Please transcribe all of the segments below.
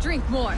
Drink more.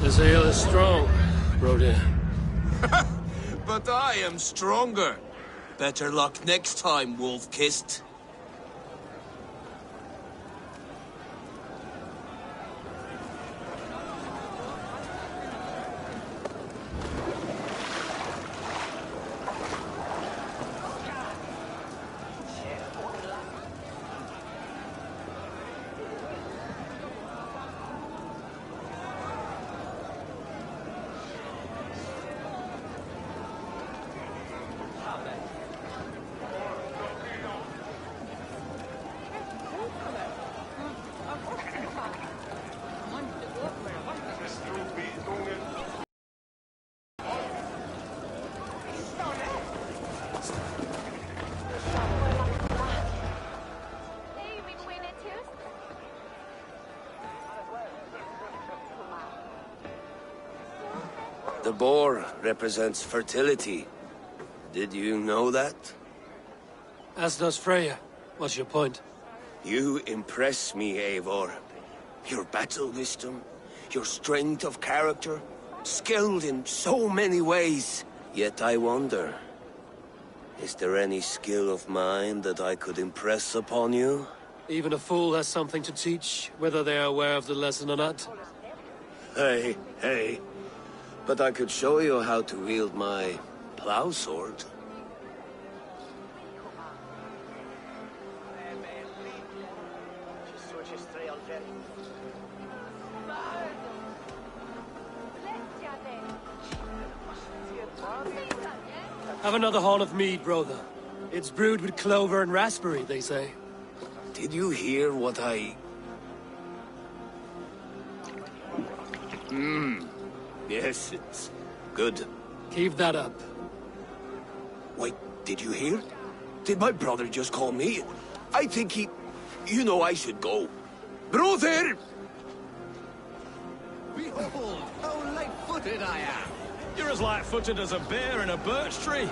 This ale is strong, Brody. But I am stronger. Better luck next time, wolf-kissed. The boar represents fertility. Did you know that? As does Freya. What's your point? You impress me, Eivor. Your battle wisdom, your strength of character, skilled in so many ways. Yet I wonder, is there any skill of mine that I could impress upon you? Even a fool has something to teach, whether they are aware of the lesson or not. Hey. But I could show you how to wield my plow sword. Have another horn of mead, brother. It's brewed with clover and raspberry, they say. Did you hear what I... Yes, it's good. Keep that up. Wait, did you hear? Did my brother just call me? I think he... You know I should go. Brother! Behold, how light-footed I am! You're as light-footed as a bear in a birch tree.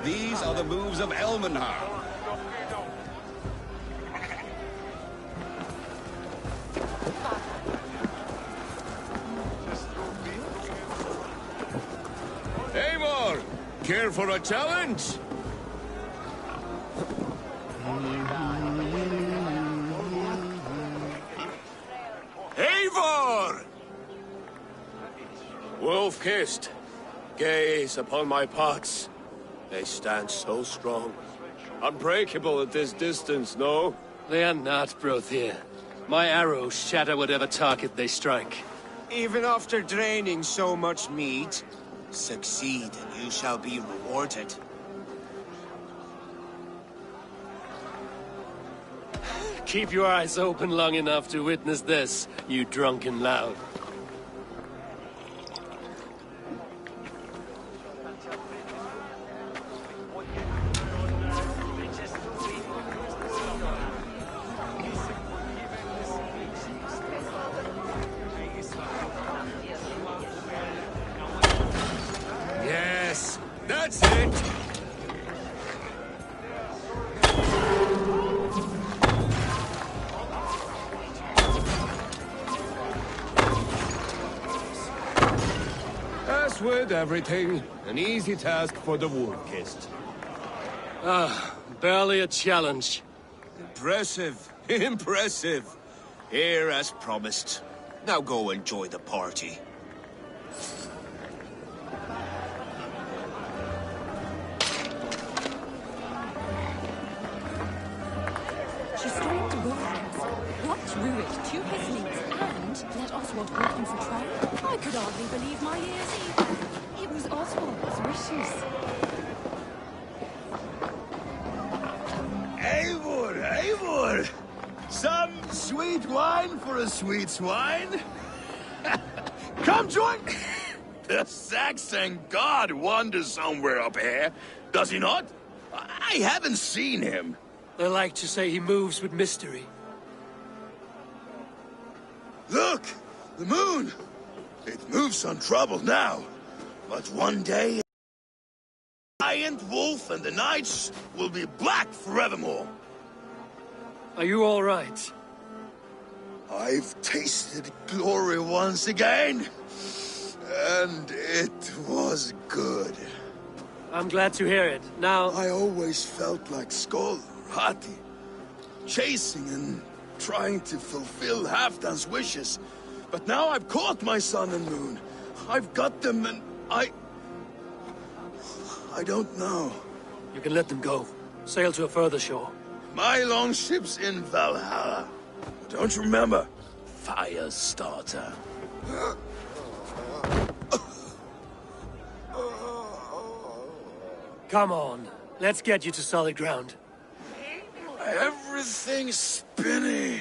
These are the moves of Elmenhar. Eivor, care for a challenge? Eivor! Wolf-kissed. Gaze upon my pots. They stand so strong. Unbreakable at this distance, no? They are not, Brothier. My arrows shatter whatever target they strike. Even after draining so much meat, succeed and you shall be rewarded. Keep your eyes open long enough to witness this, you drunken lout. Guarded everything. An easy task for the wolf-kissed. Barely a challenge. Impressive. Impressive. Here as promised. Now go enjoy the party. She stormed the ruins, walked through it to his knees, and let Oswald hold him for trial. I could hardly believe my ears either. It was Oswald's wishes. Eivor, Eivor! Some sweet wine for a sweet swine? Come join... The Saxon god wanders somewhere up here, does he not? I haven't seen him. They like to say he moves with mystery. Look! The moon! It moves untroubled now. But one day... giant wolf and the nights will be black forevermore. Are you all right? I've tasted glory once again. And it was good. I'm glad to hear it. Now... I always felt like Skoll, Hati, chasing and trying to fulfill Halfdan's wishes. But now I've caught my sun and moon. I've got them and I don't know. You can let them go. Sail to a further shore. My longship's in Valhalla. Don't you remember? Fire starter. Come on. Let's get you to solid ground. Everything's spinny.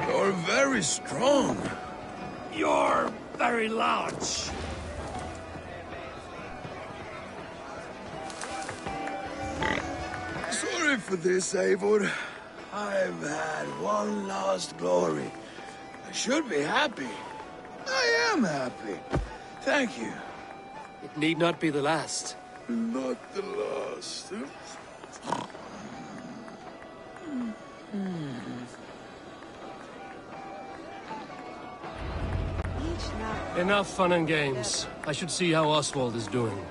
You're very strong. You're very large. Sorry for this, Eivor. I've had one last glory. I should be happy. I am happy. Thank you. It need not be the last. Not the last. Enough fun and games. I should see how Oswald is doing.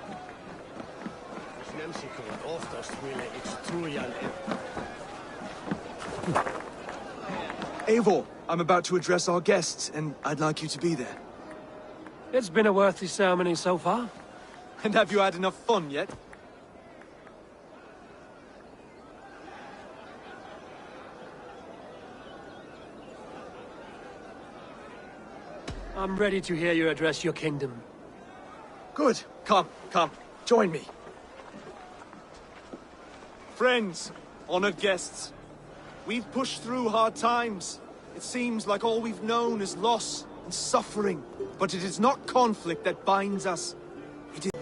Eivor, I'm about to address our guests, and I'd like you to be there. It's been a worthy ceremony so far. And have you had enough fun yet? I'm ready to hear you address your kingdom. Good. Come, join me. Friends, honored guests, we've pushed through hard times. It seems like all we've known is loss and suffering, but it is not conflict that binds us.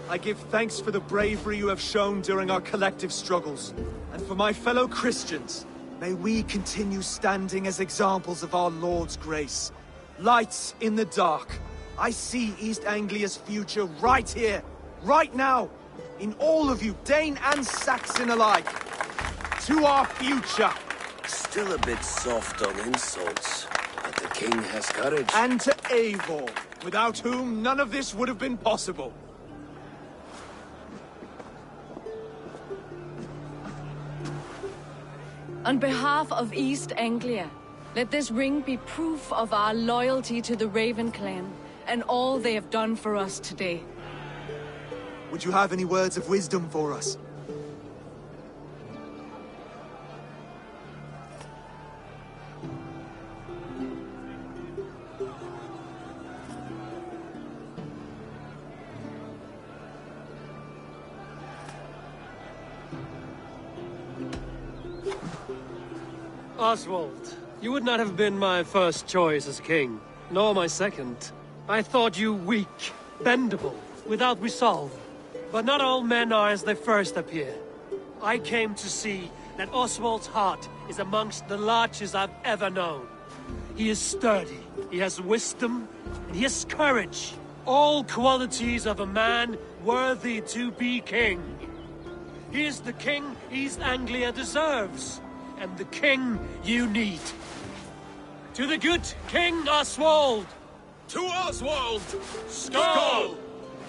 I give thanks for the bravery you have shown during our collective struggles. And for my fellow Christians, may we continue standing as examples of our Lord's grace. Lights in the dark. I see East Anglia's future right here, right now, in all of you, Dane and Saxon alike. To our future. Still a bit soft on insults, but the king has courage. And to Eivor, without whom none of this would have been possible. On behalf of East Anglia, let this ring be proof of our loyalty to the Raven clan and all they have done for us today. Would you have any words of wisdom for us? Oswald, You would not have been my first choice as king, nor my second. I thought you weak, bendable, without resolve. But not all men are as they first appear. I came to see that Oswald's heart is amongst the largest I've ever known. He is sturdy, he has wisdom, and he has courage. All qualities of a man worthy to be king. He is the king East Anglia deserves, and the king you need. To the good King Oswald! To Oswald! Skull!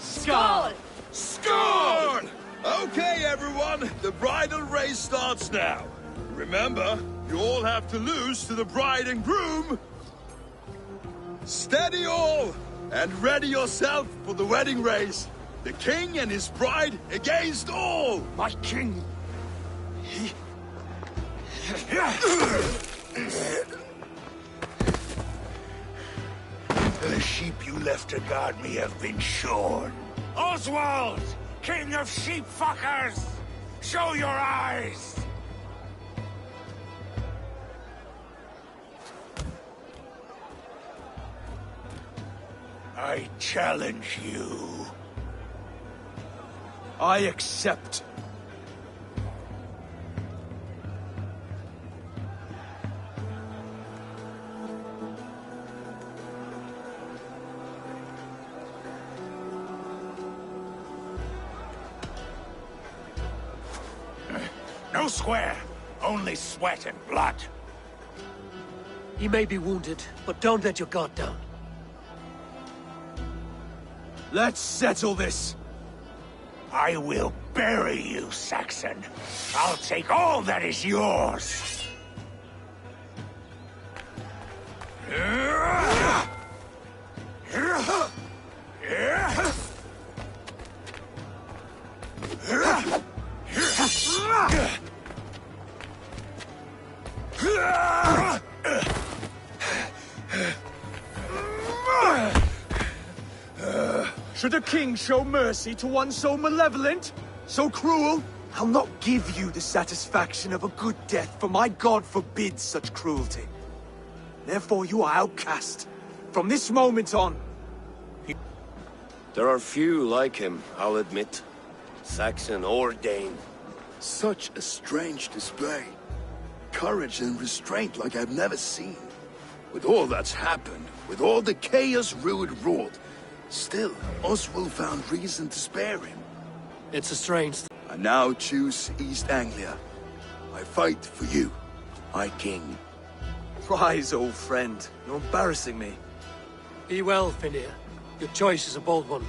Skull! Score! Okay, everyone, the bridal race starts now. Remember, you all have to lose to the bride and groom. Steady all, and ready yourself for the wedding race. The king and his bride against all. My king! The sheep you left to guard me have been shorn. Oswald! King of sheep fuckers! Show your eyes! I challenge you. I accept. No square, only sweat and blood. He may be wounded, but don't let your guard down. Let's settle this. I will bury you, Saxon. I'll take all that is yours. Should a king show mercy to one so malevolent? So cruel? I'll not give you the satisfaction of a good death, for my god forbids such cruelty. Therefore you are outcast. From this moment on. There are few like him, I'll admit. Saxon or Dane. Such a strange display. Courage and restraint like I've never seen. With all that's happened, with all the chaos Rued wrought, still, Oswald found reason to spare him. It's a strange... I now choose East Anglia. I fight for you, my king. Rise, old friend. You're embarrassing me. Be well, Finnir. Your choice is a bold one.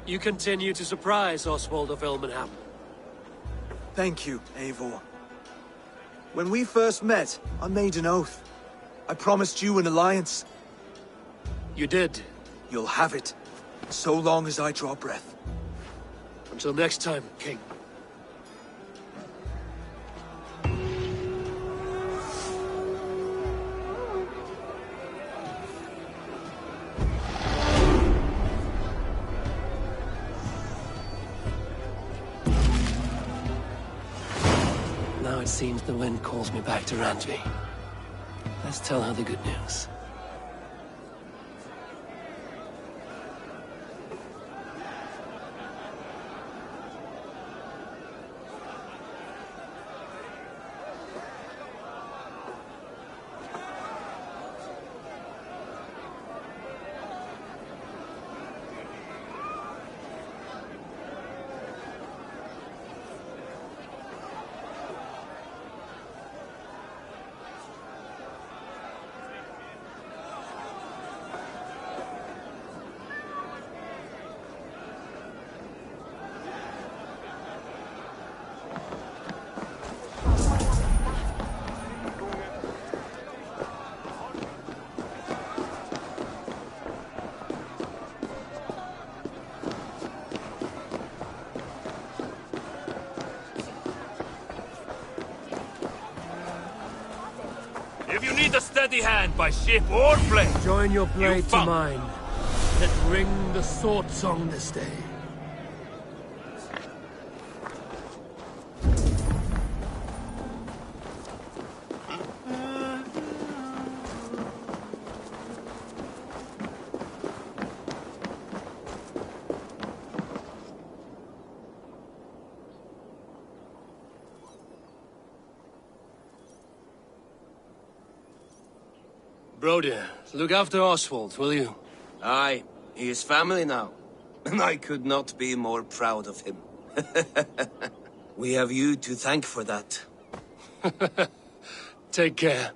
You continue to surprise Oswald of Ilmenham. Thank you, Eivor. When we first met, I made an oath. I promised you an alliance. You did. You'll have it, so long as I draw breath. Until next time, King. Now it seems the wind calls me back to Randvi. Let's tell her the good news. If you need a steady hand by ship or plane, Join your blade to found- mine. Let ring the sword song this day. Brody, look after Oswald, will you? Aye, he is family now. And I could not be more proud of him. We have you to thank for that. Take care.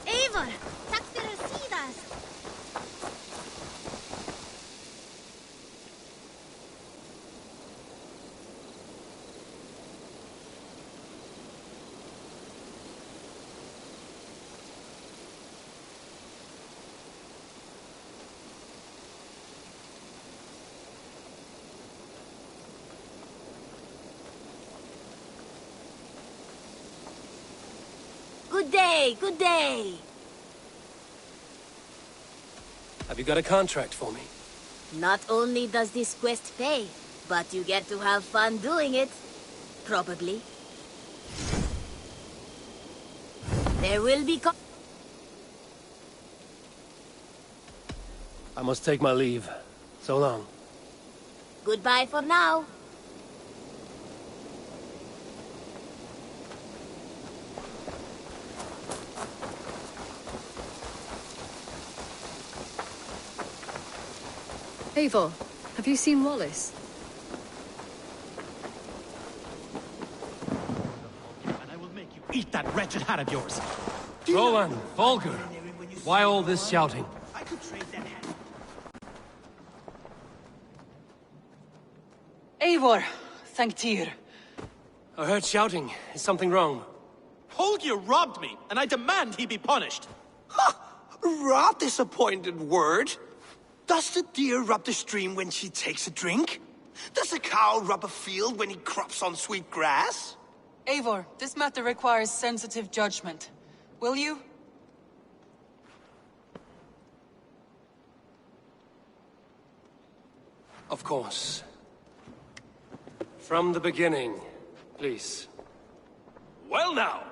Eivor, tack för sidas. Good day, good day. Have you got a contract for me? Not only does this quest pay, but you get to have fun doing it. Probably. There will be I must take my leave. So long. Goodbye for now. Eivor, have you seen Wallace? And I will make you eat that wretched hat of yours. Roland, Volker, why all this shouting? I could trade that hat. Eivor, thank Tyr. I heard shouting. Is something wrong? Holger robbed me, and I demand he be punished. Rot is a pointed word. Does the deer rub the stream when she takes a drink? Does a cow rub a field when he crops on sweet grass? Eivor, this matter requires sensitive judgment. Will you? Of course. From the beginning, please. Well now,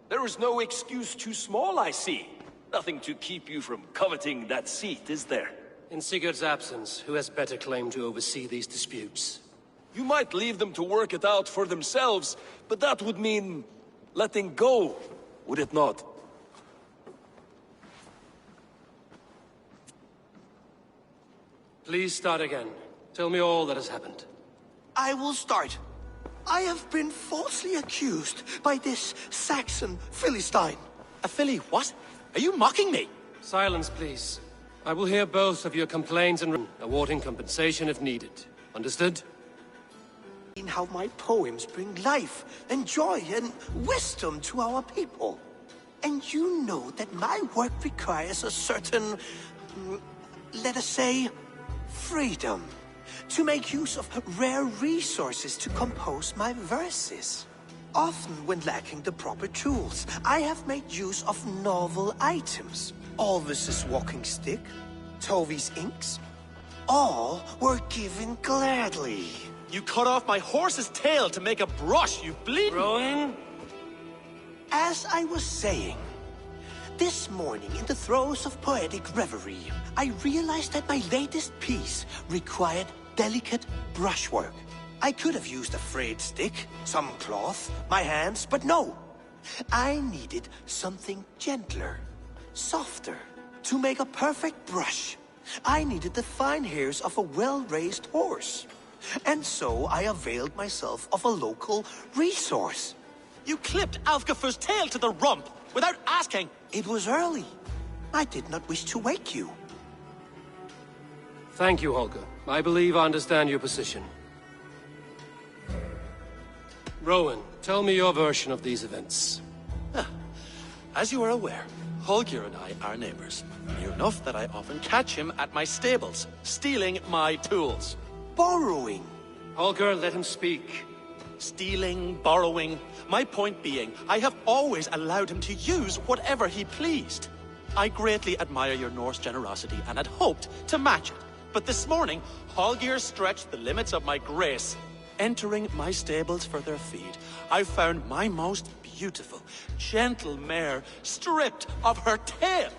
there is no excuse too small, I see. Nothing to keep you from coveting that seat, is there? In Sigurd's absence, who has better claim to oversee these disputes? You might leave them to work it out for themselves, but that would mean letting go, would it not? Please start again. Tell me all that has happened. I will start. I have been falsely accused by this Saxon Philistine. A filly what? Are you mocking me? Silence, please. I will hear both of your complaints and awarding compensation if needed. Understood? In how my poems bring life and joy and wisdom to our people. And you know that my work requires a certain, let us say, freedom. to make use of rare resources to compose my verses. Often when lacking the proper tools, I have made use of novel items. Alvis's walking stick, Tovy's inks, all were given gladly. You cut off my horse's tail to make a brush, you bleeding... Rowan? As I was saying, this morning in the throes of poetic reverie, I realized that my latest piece required delicate brushwork. I could have used a frayed stick, some cloth, my hands, but no. I needed something gentler, softer. To make a perfect brush, I needed the fine hairs of a well-raised horse. And so I availed myself of a local resource. You clipped Alfgafu's tail to the rump without asking. It was early. I did not wish to wake you. Thank you, Holger. I believe I understand your position. Rowan, tell me your version of these events. As you are aware, Holger and I are neighbors. Near enough that I often catch him at my stables, stealing my tools. Borrowing. Holger, let him speak. Stealing, borrowing. My point being, I have always allowed him to use whatever he pleased. I greatly admire your Norse generosity and had hoped to match it. But this morning, Holger stretched the limits of my grace. Entering my stables for their feed, I found my most beautiful, gentle mare stripped of her tail.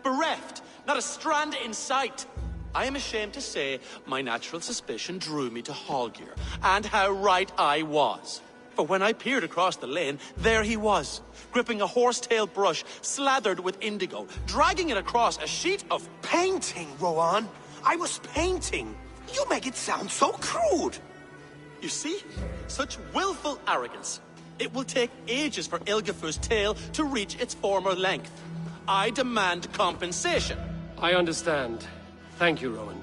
Bereft, not a strand in sight. I am ashamed to say my natural suspicion drew me to Holger, and how right I was. For when I peered across the lane, there he was, gripping a horsetail brush slathered with indigo, dragging it across a sheet of... Painting, Rowan. I was painting. You make it sound so crude. You see? Such willful arrogance. It will take ages for Ilgefu's tail to reach its former length. I demand compensation. I understand. Thank you, Rowan.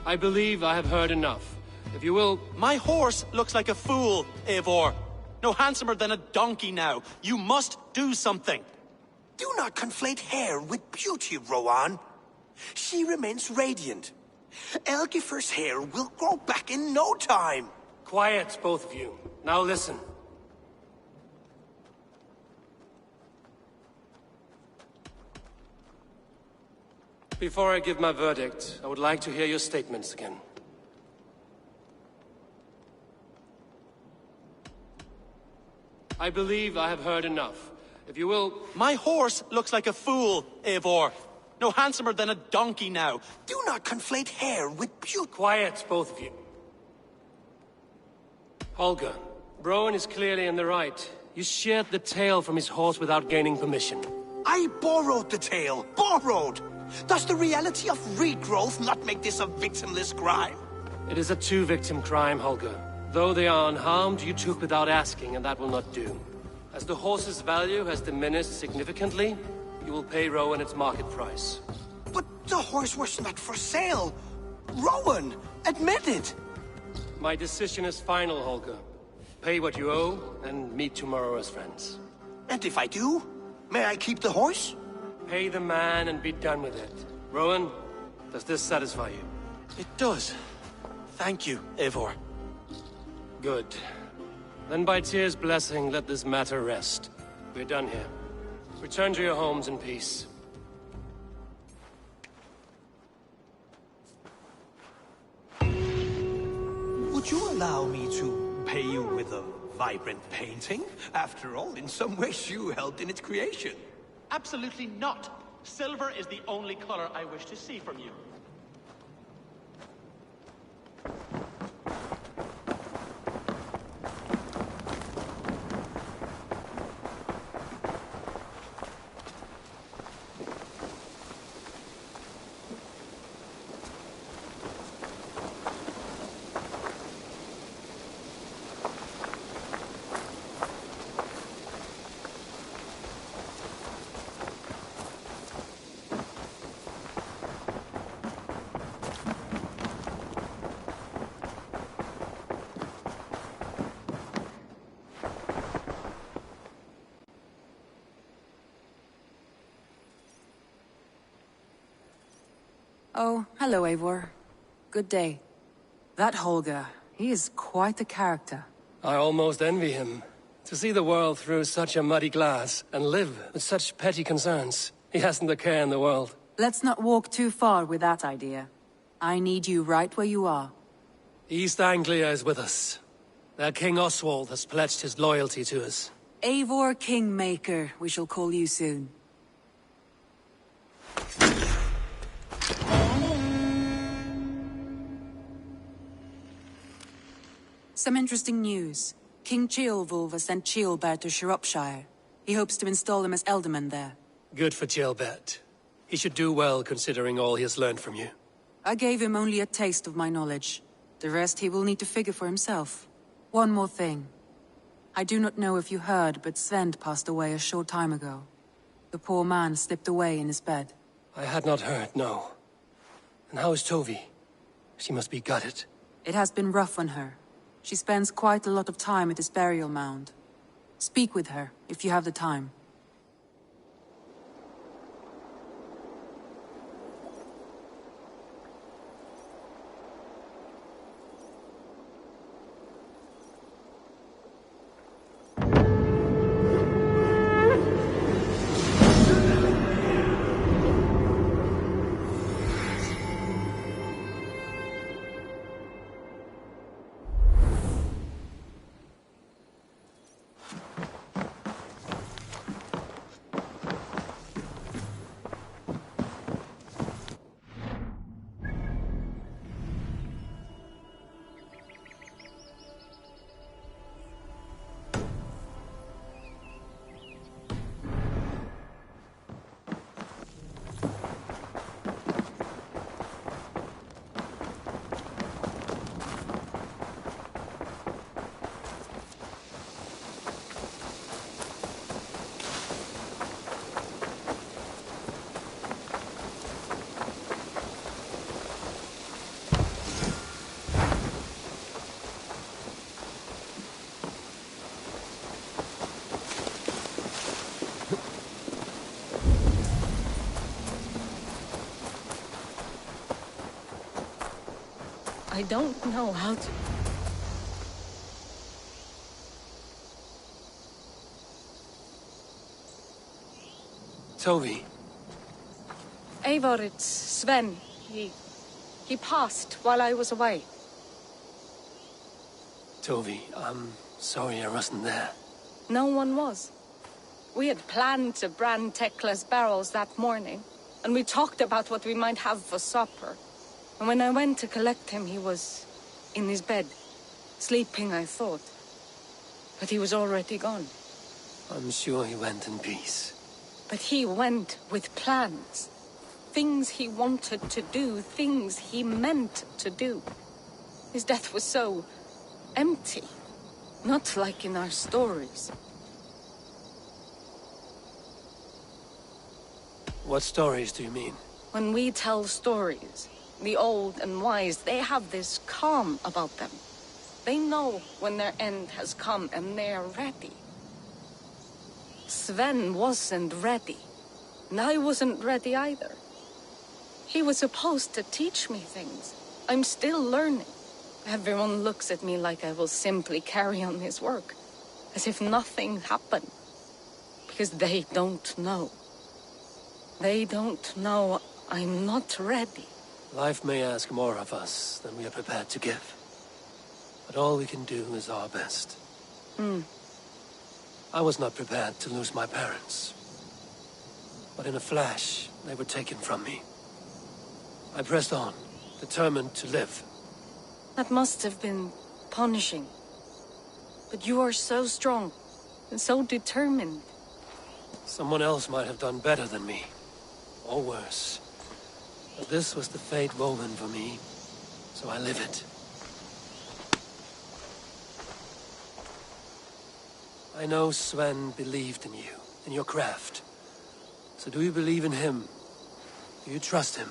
I believe I have heard enough. If you will... My horse looks like a fool, Eivor. No handsomer than a donkey now. You must do something. Do not conflate hair with beauty, Rowan. She remains radiant. Elgifer's hair will grow back in no time. Quiet, both of you. Now listen. Before I give my verdict, I would like to hear your statements again. I believe I have heard enough. If you will... My horse looks like a fool, Eivor. No handsomer than a donkey now. Do not conflate hair with beauty. Quiet, both of you. Holger, Rowan is clearly in the right. You sheared the tail from his horse without gaining permission. I borrowed the tail. Borrowed! Does the reality of regrowth not make this a victimless crime? It is a two-victim crime, Holger. Though they are unharmed, you took without asking, and that will not do. As the horse's value has diminished significantly, you will pay Rowan its market price. But the horse was not for sale. Rowan, admit it. My decision is final, Holger. Pay what you owe, and meet tomorrow as friends. And if I do, may I keep the horse? Pay the man and be done with it. Rowan, does this satisfy you? It does. Thank you, Eivor. Good. Then by Tyr's blessing, let this matter rest. We're done here. Return to your homes in peace. Would you allow me to pay you with a vibrant painting? After all, in some ways you helped in its creation. Absolutely not. Silver is the only color I wish to see from you. Oh, hello, Eivor. Good day. That Holger, he is quite a character. I almost envy him. To see the world through such a muddy glass, and live with such petty concerns. He hasn't a care in the world. Let's not walk too far with that idea. I need you right where you are. East Anglia is with us. Their King Oswald has pledged his loyalty to us. Eivor Kingmaker, we shall call you soon. Some interesting news. King Ceolwulf has sent Ceolbert to Shropshire. He hopes to install him as Elderman there. Good for Ceolbert. He should do well considering all he has learned from you. I gave him only a taste of my knowledge. The rest he will need to figure for himself. One more thing. I do not know if you heard, but Sven passed away a short time ago. The poor man slipped away in his bed. I had not heard, no. And how is Tovi? She must be gutted. It has been rough on her. She spends quite a lot of time at his burial mound. Speak with her, if you have the time. I don't know how to... Tovi. Eivor, it's Sven. He passed while I was away. Tovi, I'm sorry I wasn't there. No one was. We had planned to brand Tekla's barrels that morning, and we talked about what we might have for supper. And when I went to collect him, he was in his bed, sleeping, I thought. But he was already gone. I'm sure he went in peace. But he went with plans. Things he wanted to do, things he meant to do. His death was so empty. Not like in our stories. What stories do you mean? When we tell stories, the old and wise, they have this calm about them. They know when their end has come and they are ready. Sven wasn't ready. And I wasn't ready either. He was supposed to teach me things. I'm still learning. Everyone looks at me like I will simply carry on his work. As if nothing happened. Because they don't know. They don't know I'm not ready. Life may ask more of us than we are prepared to give. But all we can do is our best. I was not prepared to lose my parents. But in a flash, they were taken from me. I pressed on, determined to live. That must have been punishing. But you are so strong, and so determined. Someone else might have done better than me. Or worse. But this was the fate woven for me, so I live it. I know Sven believed in you, in your craft. So do you believe in him? Do you trust him?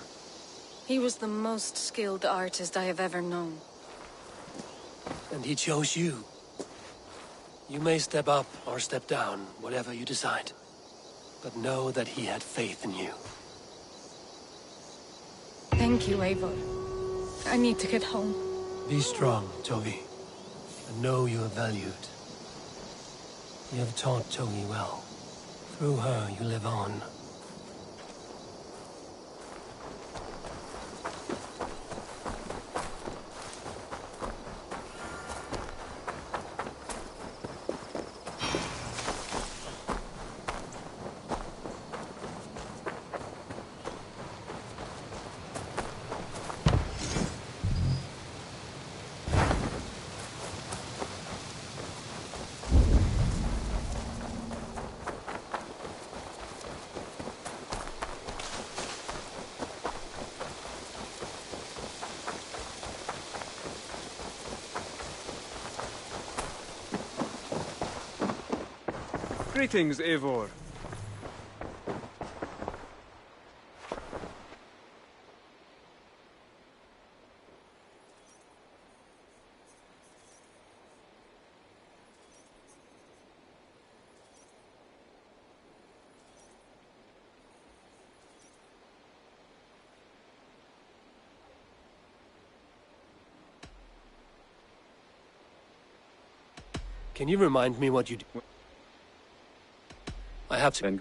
He was the most skilled artist I have ever known. And he chose you. You may step up or step down, whatever you decide. But know that he had faith in you. Thank Thank you, Eivor. I need to get home. Be strong, Togi, and know you are valued. You have taught Togi well. Through her, you live on. Greetings, Eivor. Can you remind me what you do? I have to.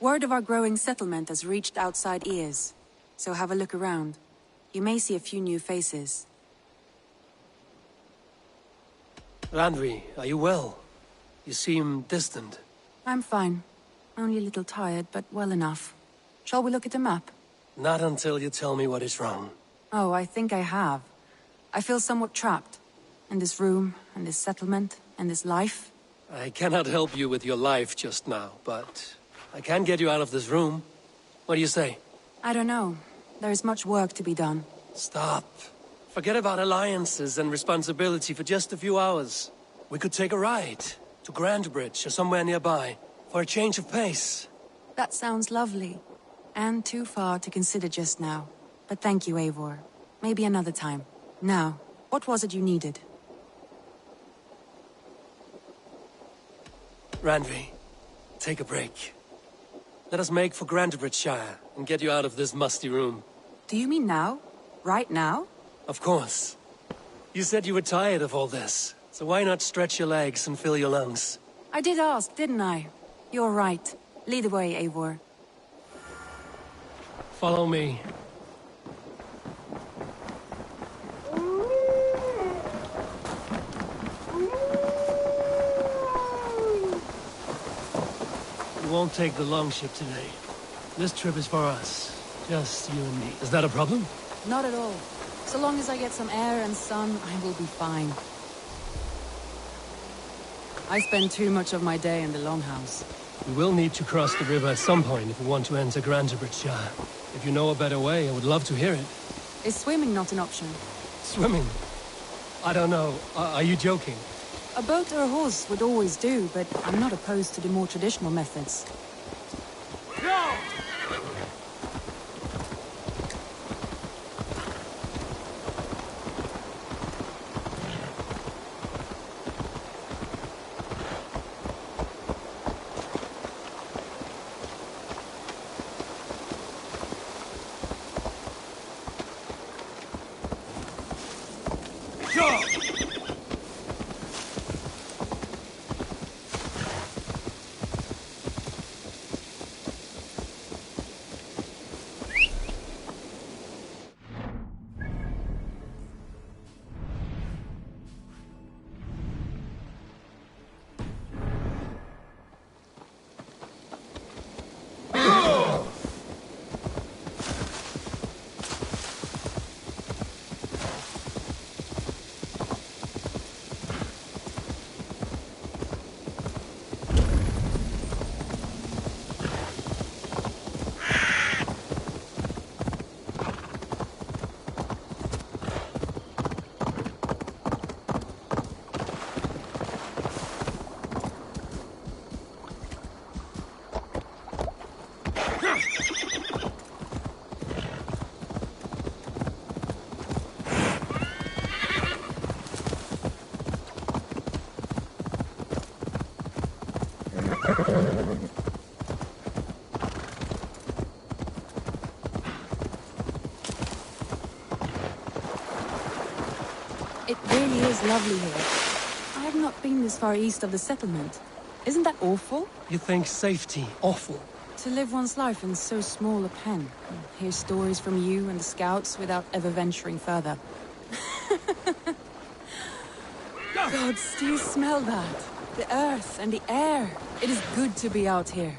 Word of our growing settlement has reached outside ears, so have a look around. You may see a few new faces. Randvi, are you well? You seem distant. I'm fine. Only a little tired, but well enough. Shall we look at the map? Not until you tell me what is wrong. Oh, I think I have. I feel somewhat trapped. In this room, in this settlement, in this life. I cannot help you with your life just now, but I can get you out of this room. What do you say? I don't know. There is much work to be done. Stop. Forget about alliances and responsibility for just a few hours. We could take a ride to Grandbridge or somewhere nearby for a change of pace. That sounds lovely. And too far to consider just now. But thank you, Eivor. Maybe another time. Now, what was it you needed? Randvi, take a break. Let us make for Grandbridgeshire and get you out of this musty room. Do you mean now? Right now? Of course. You said you were tired of all this, so why not stretch your legs and fill your lungs? I did ask, didn't I? You're right. Lead the way, Eivor. Follow me. We won't take the longship today. This trip is for us. Just you and me. Is that a problem? Not at all. So long as I get some air and sun, I will be fine. I spend too much of my day in the Longhouse. We will need to cross the river at some point if we want to enter Grandbridgeshire. If you know a better way, I would love to hear it. Is swimming not an option? Swimming? I don't know. Are you joking? A boat or a horse would always do, but I'm not opposed to the more traditional methods. Go! It really is lovely here. I have not been this far east of the settlement. Isn't that awful? You think safety awful? To live one's life in so small a pen. Hear stories from you and the scouts without ever venturing further. Gods, do you smell that? The earth and the air. It is good to be out here.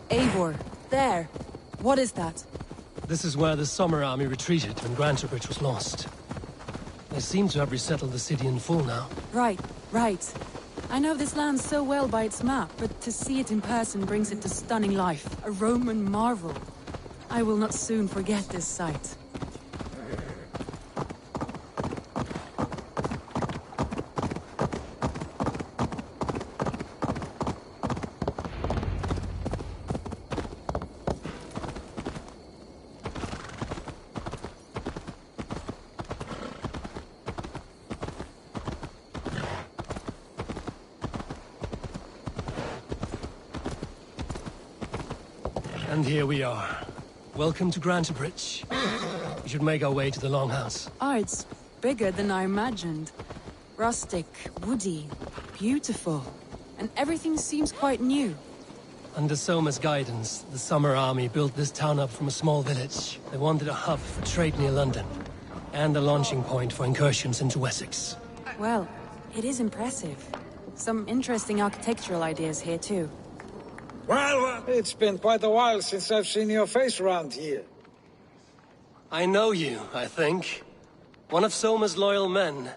Eivor, there. What is that? This is where the Summer Army retreated when Grantebridge was lost. They seem to have resettled the city in full now. Right, right. I know this land so well by its map, but to see it in person brings it to stunning life. A Roman marvel. I will not soon forget this sight. And here we are. Welcome to Grantebridge. We should make our way to the Longhouse. Ah, it's bigger than I imagined. Rustic, woody, beautiful. And everything seems quite new. Under Soma's guidance, the Summer Army built this town up from a small village. They wanted a hub for trade near London, and a launching point for incursions into Wessex. Well, it is impressive. Some interesting architectural ideas here too. Well, it's been quite a while since I've seen your face around here. I know you, I think. One of Soma's loyal men.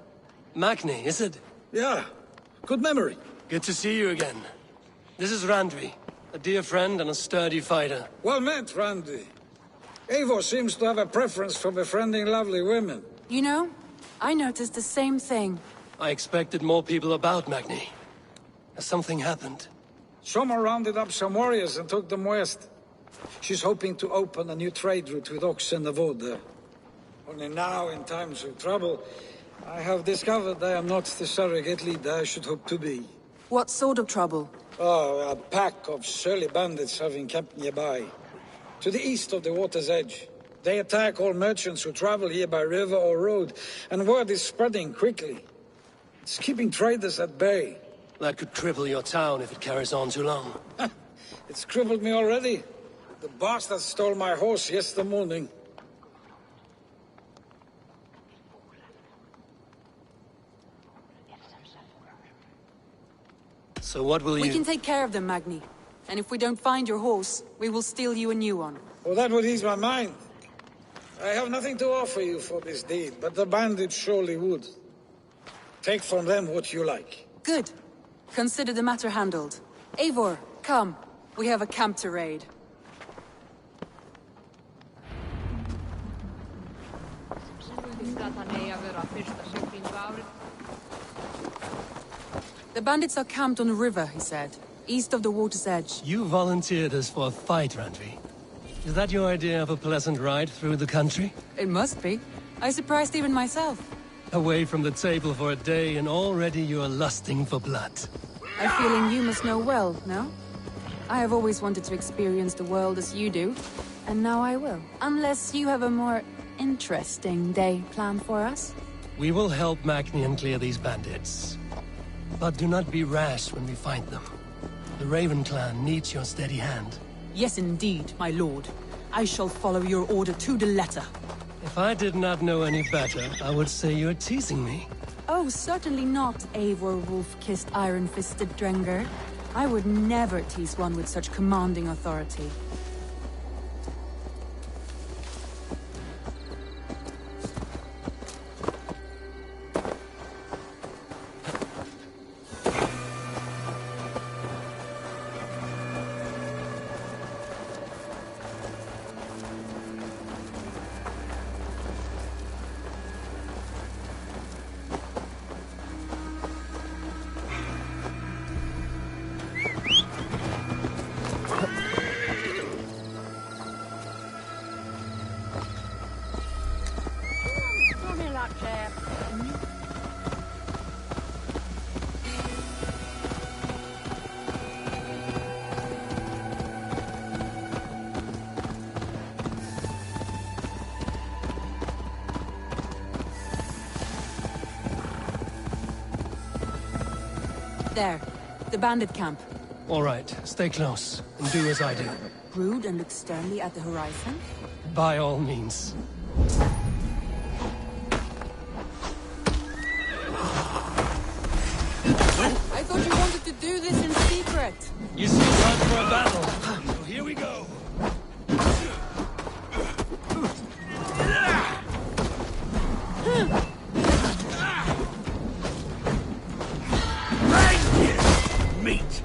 Magni, is it? Yeah, good memory. Good to see you again. This is Randvi, a dear friend and a sturdy fighter. Well met, Randy. Eivor seems to have a preference for befriending lovely women. You know, I noticed the same thing. I expected more people about Magni. Has something happened? Soma rounded up some warriors and took them west. She's hoping to open a new trade route with Oxen of Order. Only now, in times of trouble, I have discovered I am not the surrogate leader I should hope to be. What sort of trouble? Oh, a pack of surly bandits have encamped nearby. To the east of the water's edge. They attack all merchants who travel here by river or road, and word is spreading quickly. It's keeping traders at bay. That could cripple your town if it carries on too long. It's crippled me already. The bastard stole my horse yesterday morning. So what will you... We can take care of them, Magni. And if we don't find your horse, we will steal you a new one. Well, that would ease my mind. I have nothing to offer you for this deed, but the bandits surely would. Take from them what you like. Good. Consider the matter handled. Eivor, come. We have a camp to raid. The bandits are camped on a river, he said. East of the water's edge. You volunteered us for a fight, Randvi. Is that your idea of a pleasant ride through the country? It must be. I surprised even myself. Away from the table for a day and already you are lusting for blood. A feeling you must know well, no? I have always wanted to experience the world as you do, and now I will. Unless you have a more interesting day planned for us? We will help Magnian clear these bandits. But do not be rash when we find them. The Raven clan needs your steady hand. Yes, indeed, my lord. I shall follow your order to the letter. If I did not know any better, I would say you're teasing me. Oh, certainly not, Eivor wolf-kissed iron-fisted Drenger. I would never tease one with such commanding authority. There. The bandit camp. All right, stay close, and do as I do. Brood and look sternly at the horizon? By all means. I thought you wanted to do this in secret. You seem time for a battle. So here we go. Meat.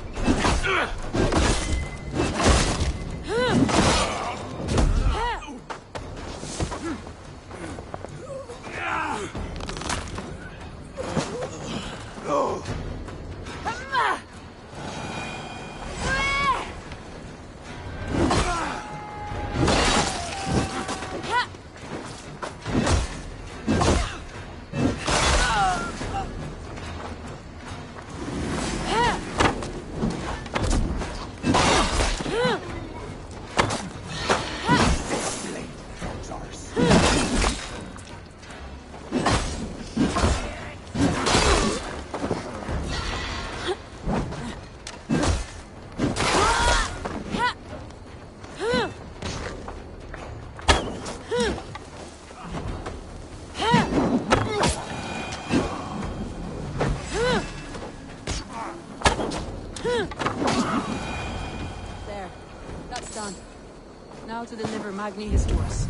There. That's done. Now to deliver Magni his horse.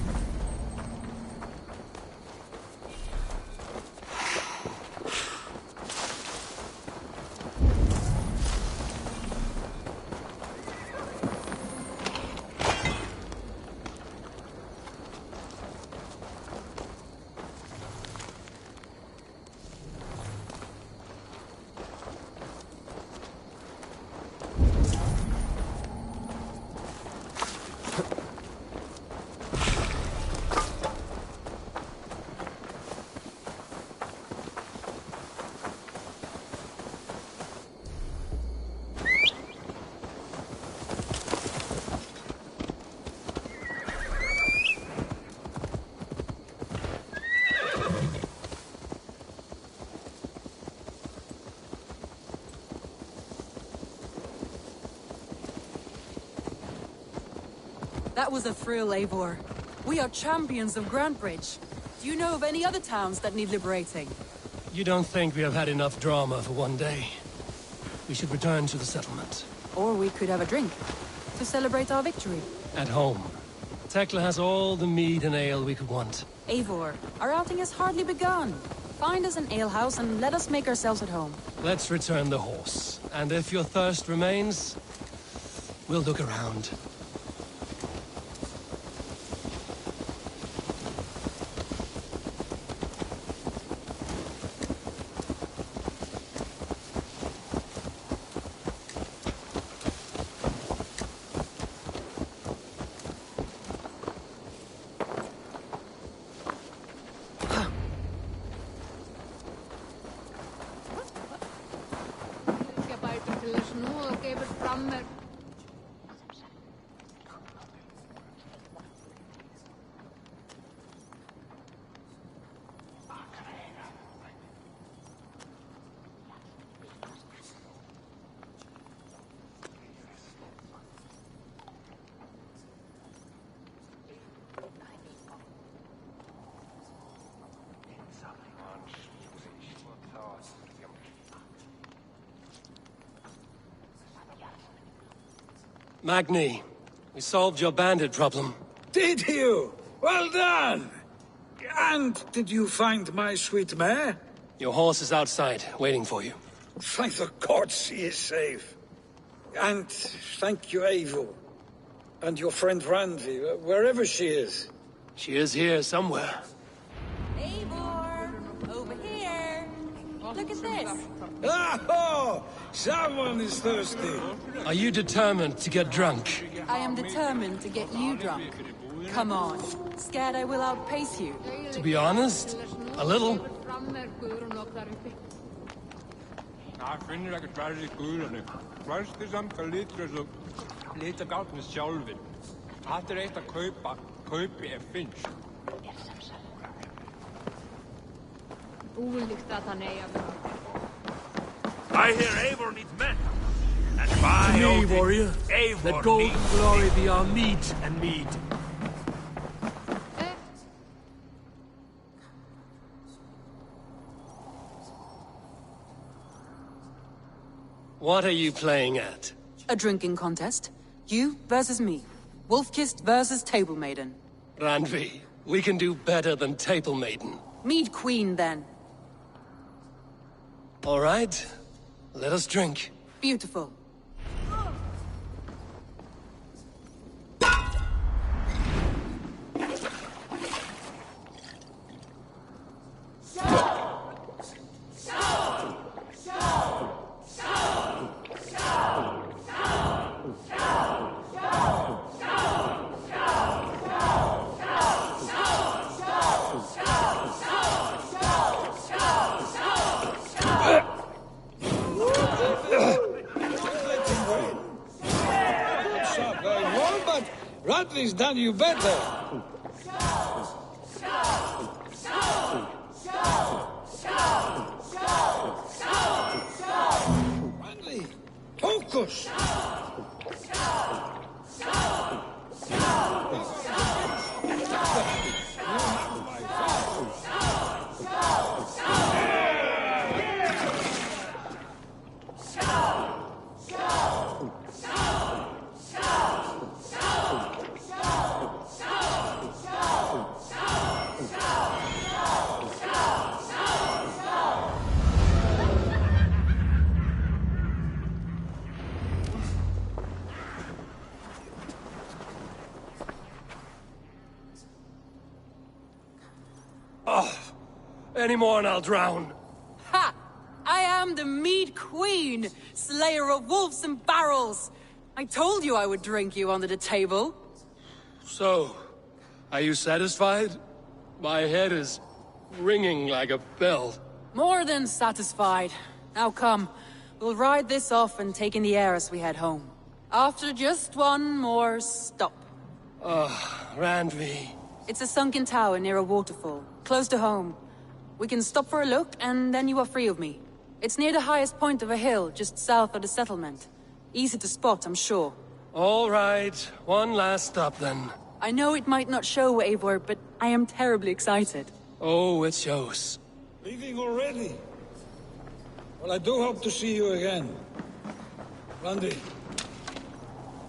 That was a thrill, Eivor. We are champions of Grantebridge. Do you know of any other towns that need liberating? You don't think we have had enough drama for one day? We should return to the settlement. Or we could have a drink, to celebrate our victory. At home. Tekla has all the mead and ale we could want. Eivor, our outing has hardly begun. Find us an alehouse and let us make ourselves at home. Let's return the horse. And if your thirst remains, we'll look around. Magni, we solved your bandit problem. Did you? Well done! And did you find my sweet mare? Your horse is outside, waiting for you. Thank the gods she is safe. And thank you, Eivor. And your friend Randvi, wherever she is. She is here somewhere. Eivor! Over here! Look at this! Oh! Someone is thirsty! Are you determined to get drunk? I am determined to get you drunk. Come on. Scared I will outpace you? To be honest, a little. Jeg finder ikke svært i guderne. Først det samt kan lidt galt med sjálfin. Hatt eitt að kaupi finnst. Ólíkt að hann eiga. I hear Eivor needs men. And by To me, Odin, warrior, Eivor let gold and needs glory be our meat and mead. What are you playing at? A drinking contest. You versus me. Wolf-Kissed versus Table Maiden. Randvi, we can do better than Table Maiden. Mead Queen, then. All right, let us drink. Beautiful. Radvi's done you better. Radvi, focus. Any more and I'll drown. Ha! I am the Mead Queen, slayer of wolves and barrels. I told you I would drink you under the table. So, are you satisfied? My head is ringing like a bell. More than satisfied. Now come, we'll ride this off and take in the air as we head home. After just one more stop. Randvi. It's a sunken tower near a waterfall, close to home. We can stop for a look, and then you are free of me. It's near the highest point of a hill, just south of the settlement. Easy to spot, I'm sure. All right, one last stop then. I know it might not show, Eivor, but I am terribly excited. Oh, it shows. Leaving already? Well, I do hope to see you again. Randy,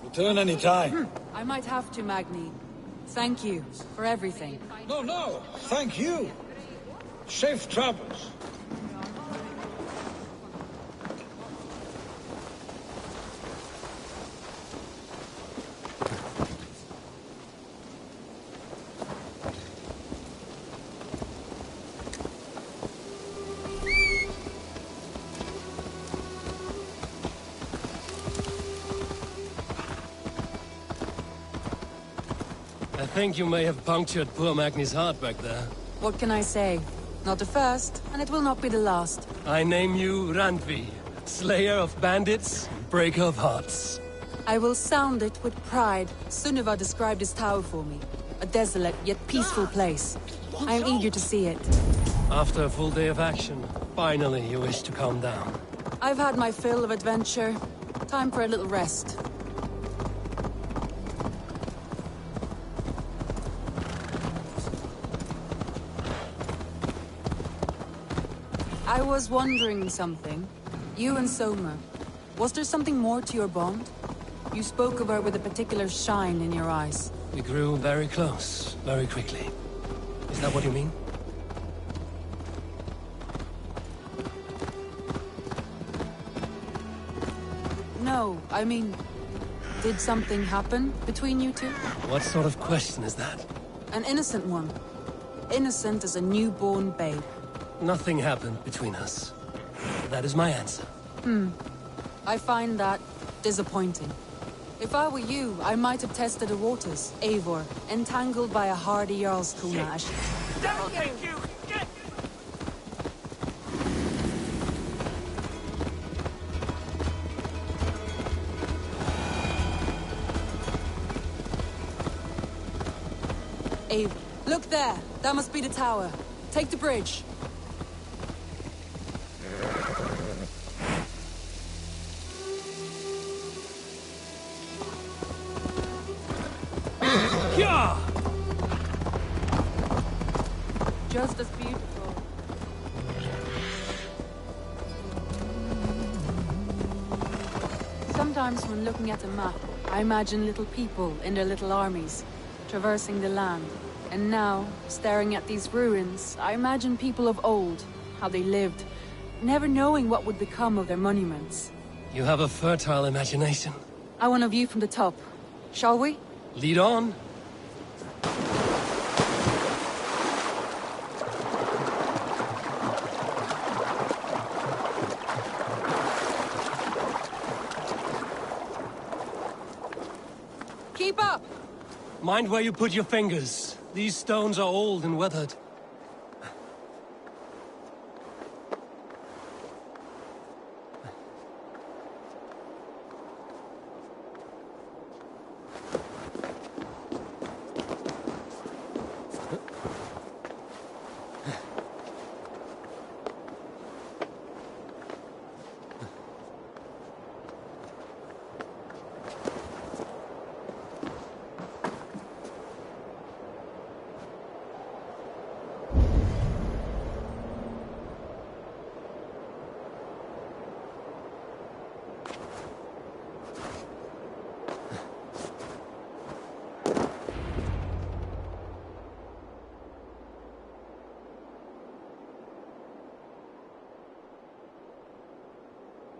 return any time. I might have to, Magni. Thank you for everything. No, thank you. Safe travels. I think you may have punctured poor Magni's heart back there. What can I say? Not the first, and it will not be the last. I name you Randvi, slayer of bandits, breaker of hearts. I will sound it with pride. Sunniva described this tower for me. A desolate yet peaceful place. I am eager to see it. After a full day of action, finally you wish to calm down. I've had my fill of adventure. Time for a little rest. I was wondering something. You and Soma. Was there something more to your bond? You spoke of her with a particular shine in your eyes. We grew very close, very quickly. Is that what you mean? No, I mean... Did something happen between you two? What sort of question is that? An innocent one. Innocent as a newborn babe. Nothing happened between us. That is my answer. I find that disappointing. If I were you, I might have tested the waters, Eivor, entangled by a hardy Jarl's kunage. Devil take you! Get! Eivor, look there! That must be the tower. Take the bridge. just as beautiful. Sometimes when looking at a map, I imagine little people in their little armies, traversing the land. And now, staring at these ruins, I imagine people of old, how they lived, never knowing what would become of their monuments. You have a fertile imagination. I want a view from the top. Shall we? Lead on. Keep up! Mind where you put your fingers. These stones are old and weathered.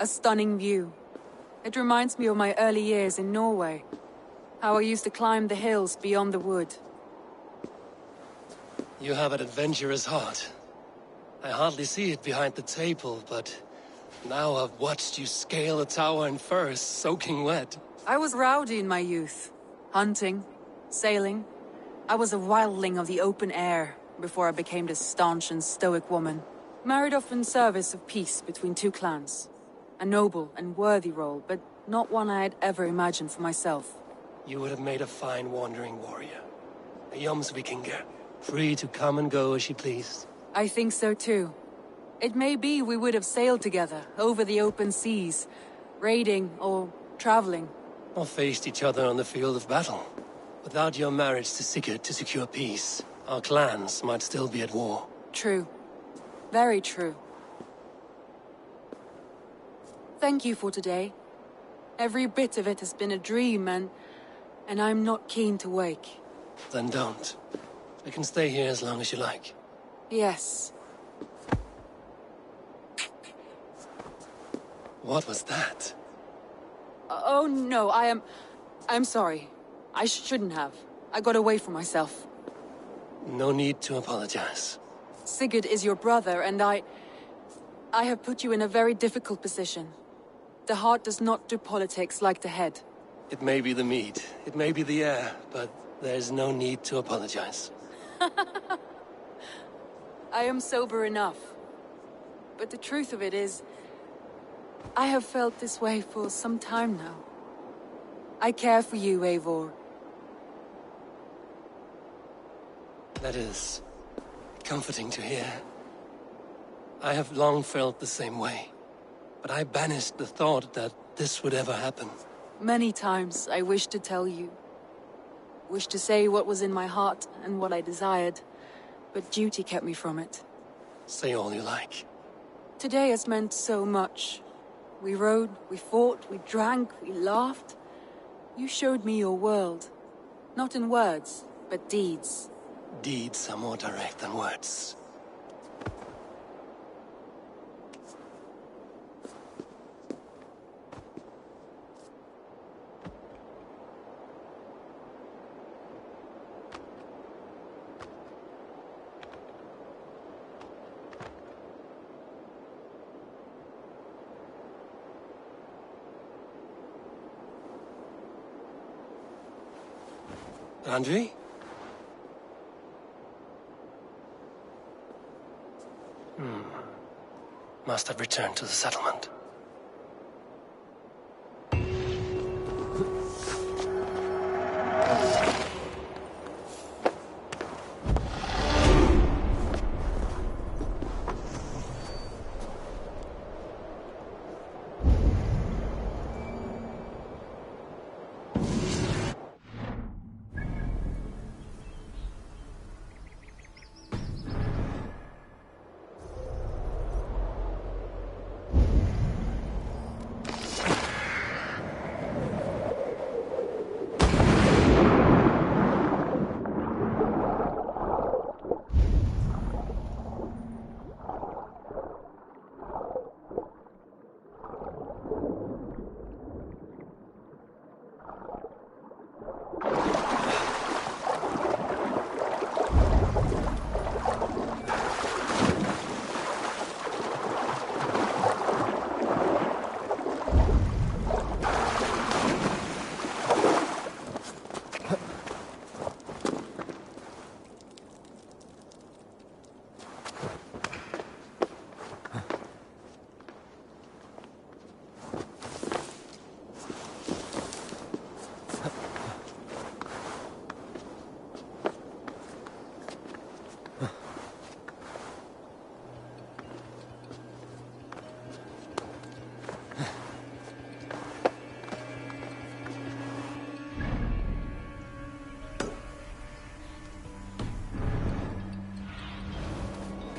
A stunning view. It reminds me of my early years in Norway. How I used to climb the hills beyond the wood. You have an adventurous heart. I hardly see it behind the table, but now I've watched you scale a tower in furs, soaking wet. I was rowdy in my youth. Hunting, sailing. I was a wildling of the open air, before I became this staunch and stoic woman. Married off in service of peace between two clans. A noble and worthy role, but not one I had ever imagined for myself. You would have made a fine wandering warrior. A Jomsvikinger, free to come and go as she pleased. I think so too. It may be we would have sailed together, over the open seas, raiding or traveling. Or faced each other on the field of battle. Without your marriage to Sigurd to secure peace, our clans might still be at war. True. Very true. Thank you for today. Every bit of it has been a dream, and I'm not keen to wake. Then don't. I can stay here as long as you like. Yes. What was that? Oh no, I'm sorry. I shouldn't have. I got away from myself. No need to apologize. Sigurd is your brother, and I have put you in a very difficult position. The heart does not do politics like the head. It may be the meat, it may be the air, but there's no need to apologize. I am sober enough. But the truth of it is, I have felt this way for some time now. I care for you, Eivor. That is comforting to hear. I have long felt the same way. But I banished the thought that this would ever happen. Many times I wished to tell you. Wished to say what was in my heart and what I desired. But duty kept me from it. Say all you like. Today has meant so much. We rode, we fought, we drank, we laughed. You showed me your world. Not in words, but deeds. Deeds are more direct than words. Andri? Must have returned to the settlement.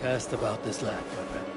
Cast about this land, my friend.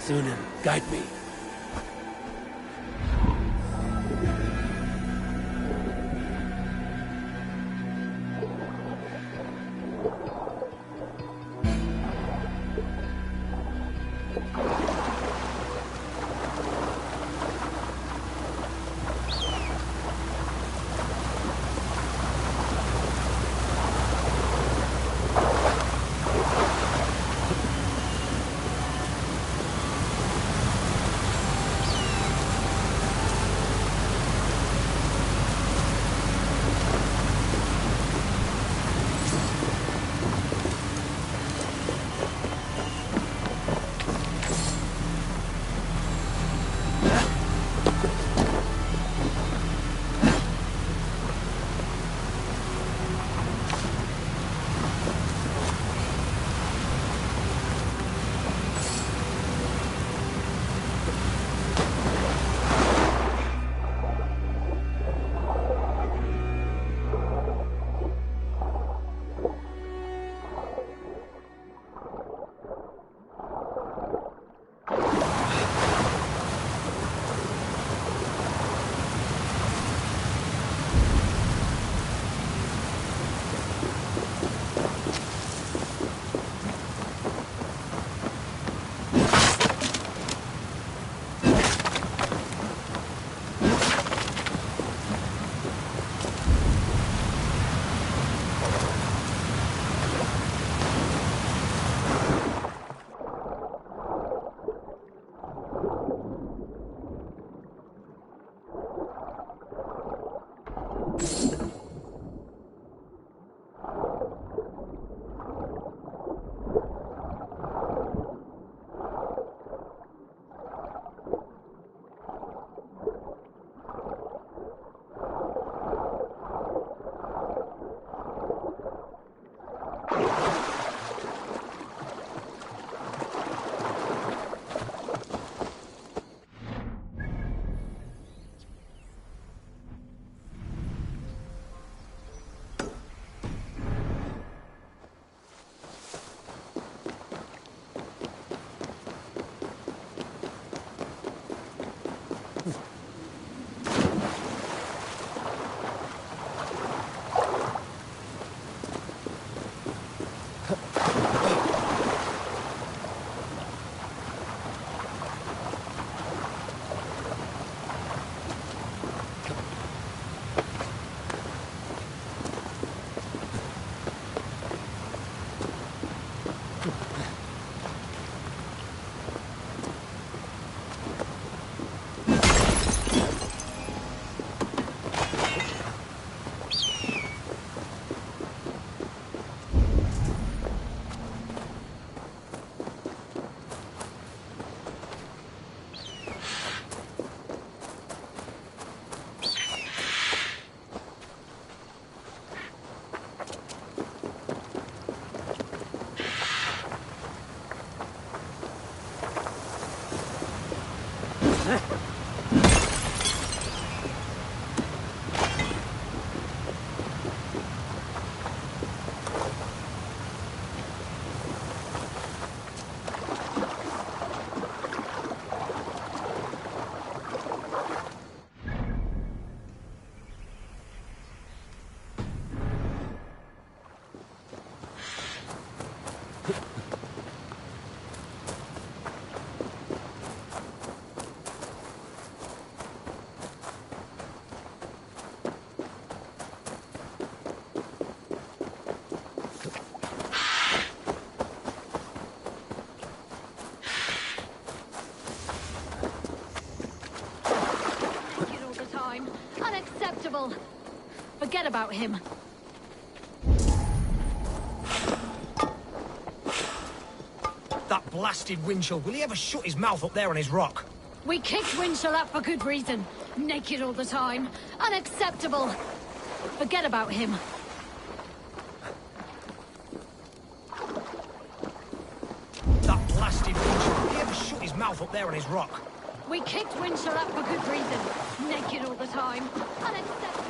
Sunan, guide me. Forget about him. That blasted Winchell, will he ever shut his mouth up there on his rock? We kicked Winchell out for good reason. Naked all the time. Unacceptable. Forget about him. That blasted Winchell, will he ever shut his mouth up there on his rock? We kicked Winchell out for good reason. Naked all the time. Unacceptable.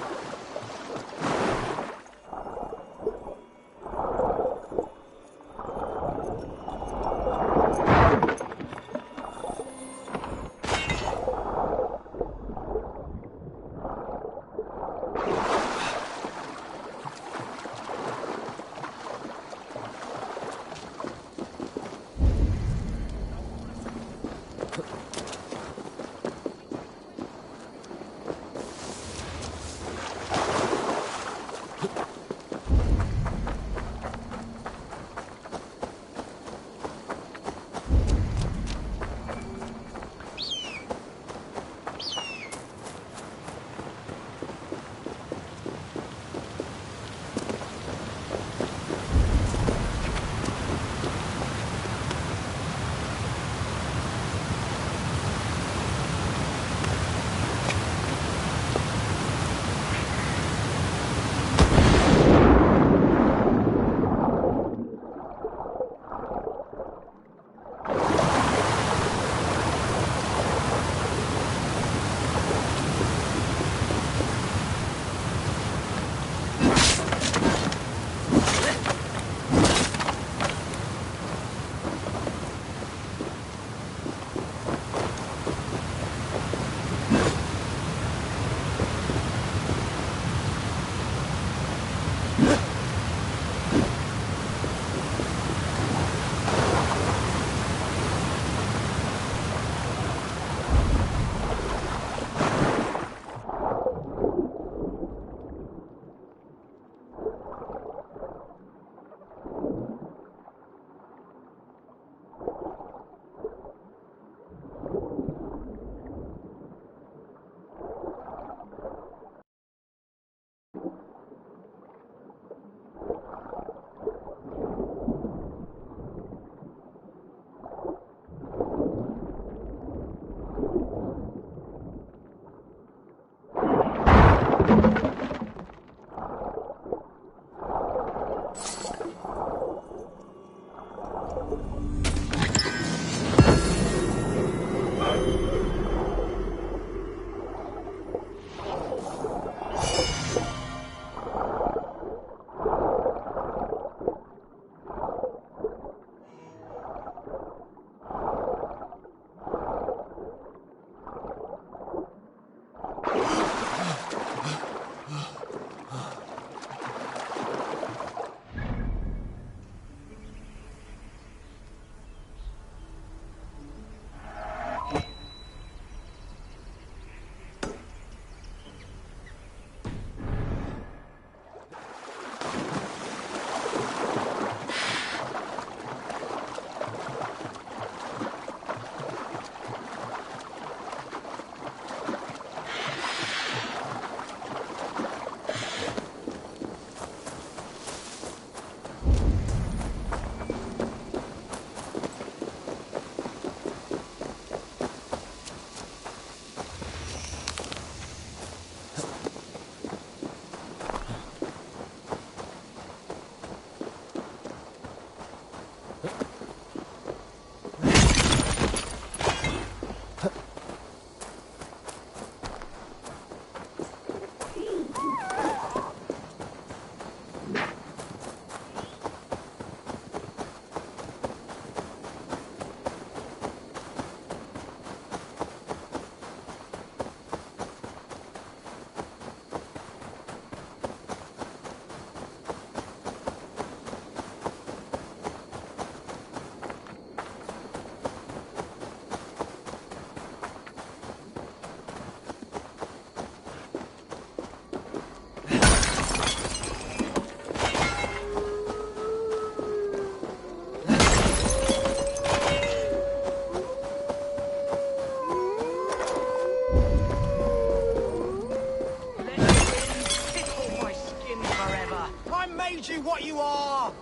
made you what you are?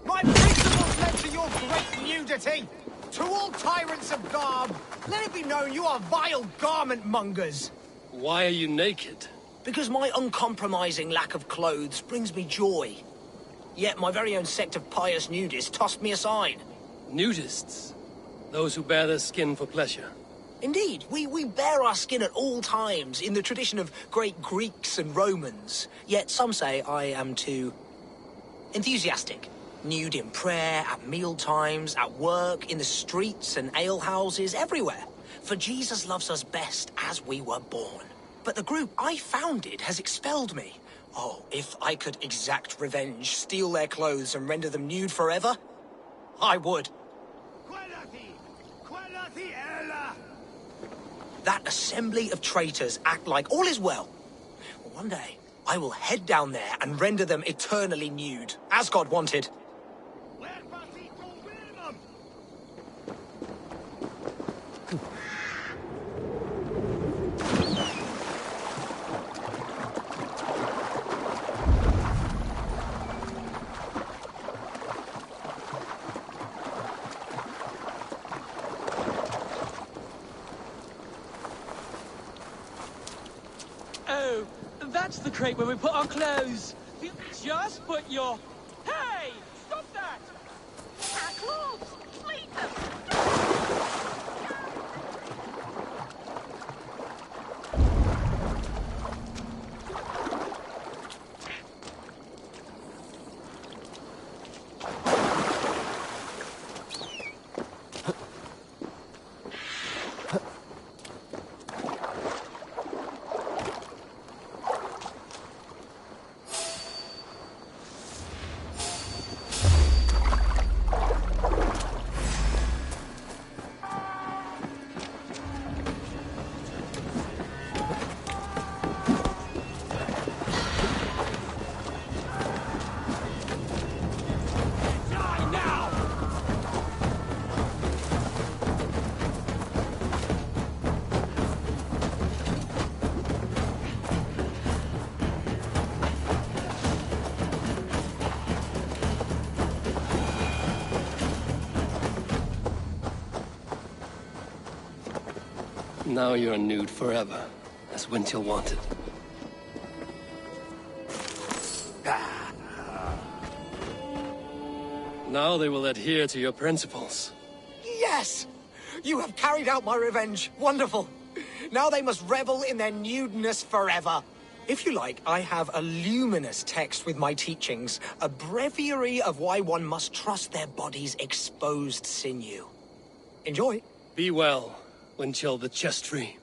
My principles led to your great nudity. To all tyrants of garb, let it be known you are vile garment mongers. Why are you naked? Because my uncompromising lack of clothes brings me joy. Yet my very own sect of pious nudists tossed me aside. Nudists? Those who bare their skin for pleasure. Indeed, we bear our skin at all times, in the tradition of great Greeks and Romans. Yet some say I am too enthusiastic. Nude in prayer, at meal times, at work, in the streets and alehouses, everywhere. For Jesus loves us best as we were born. But the group I founded has expelled me. Oh, if I could exact revenge, steal their clothes and render them nude forever, I would. That assembly of traitors act like all is well. One day, I will head down there and render them eternally nude, as God wanted. Oh, that's the crate where we put our clothes. You just put your... Hey! Stop that! Our clothes! Flee them! Now you're nude forever, as Winchell wanted. Now they will adhere to your principles. Yes! You have carried out my revenge. Wonderful. Now they must revel in their nudeness forever. If you like, I have a luminous text with my teachings, a breviary of why one must trust their body's exposed sinew. Enjoy. Be well, Winchell the chest tree.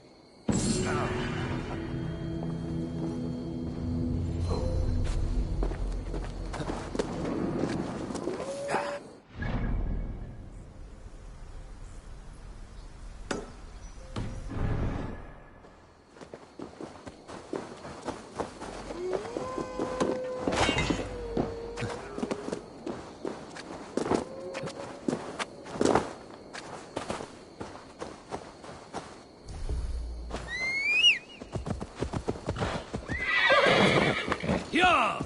Yeah!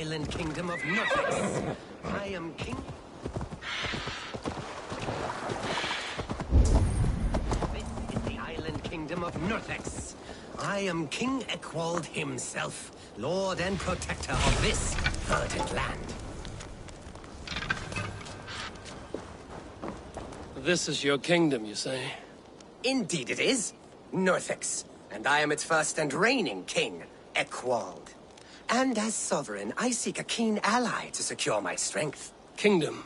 island kingdom of Nurtex. I am king... This is the island kingdom of Nurtex. I am King Eckwald himself, lord and protector of this verdant land. This is your kingdom, you say? Indeed it is. Nurtex. And I am its first and reigning king, Eckwald. And as sovereign, I seek a keen ally to secure my strength. Kingdom.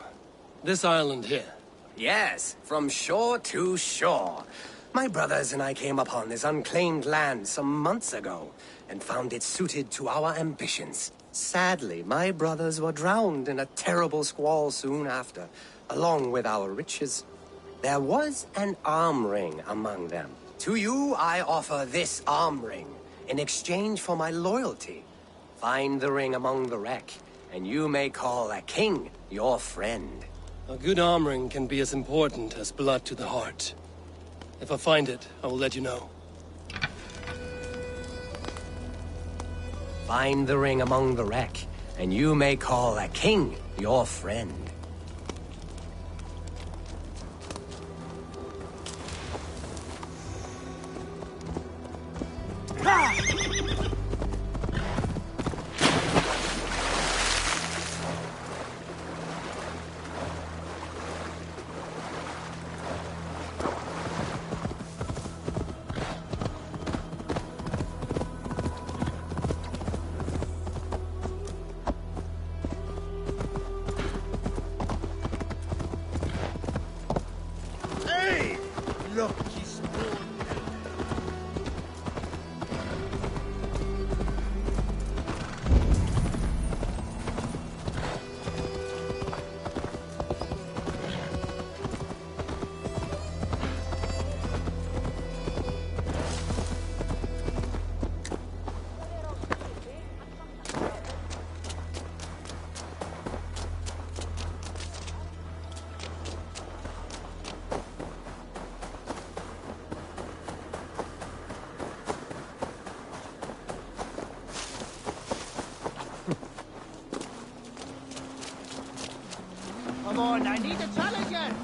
This island here. Yes, from shore to shore. My brothers and I came upon this unclaimed land some months ago, and found it suited to our ambitions. Sadly, my brothers were drowned in a terrible squall soon after, along with our riches. There was an arm ring among them. To you, I offer this arm ring, in exchange for my loyalty. Find the ring among the wreck, and you may call a king your friend. A good arm ring can be as important as blood to the heart. If I find it, I will let you know. Find the ring among the wreck, and you may call a king your friend. Hey! Look, he's spawned. Come on, I need a challenger!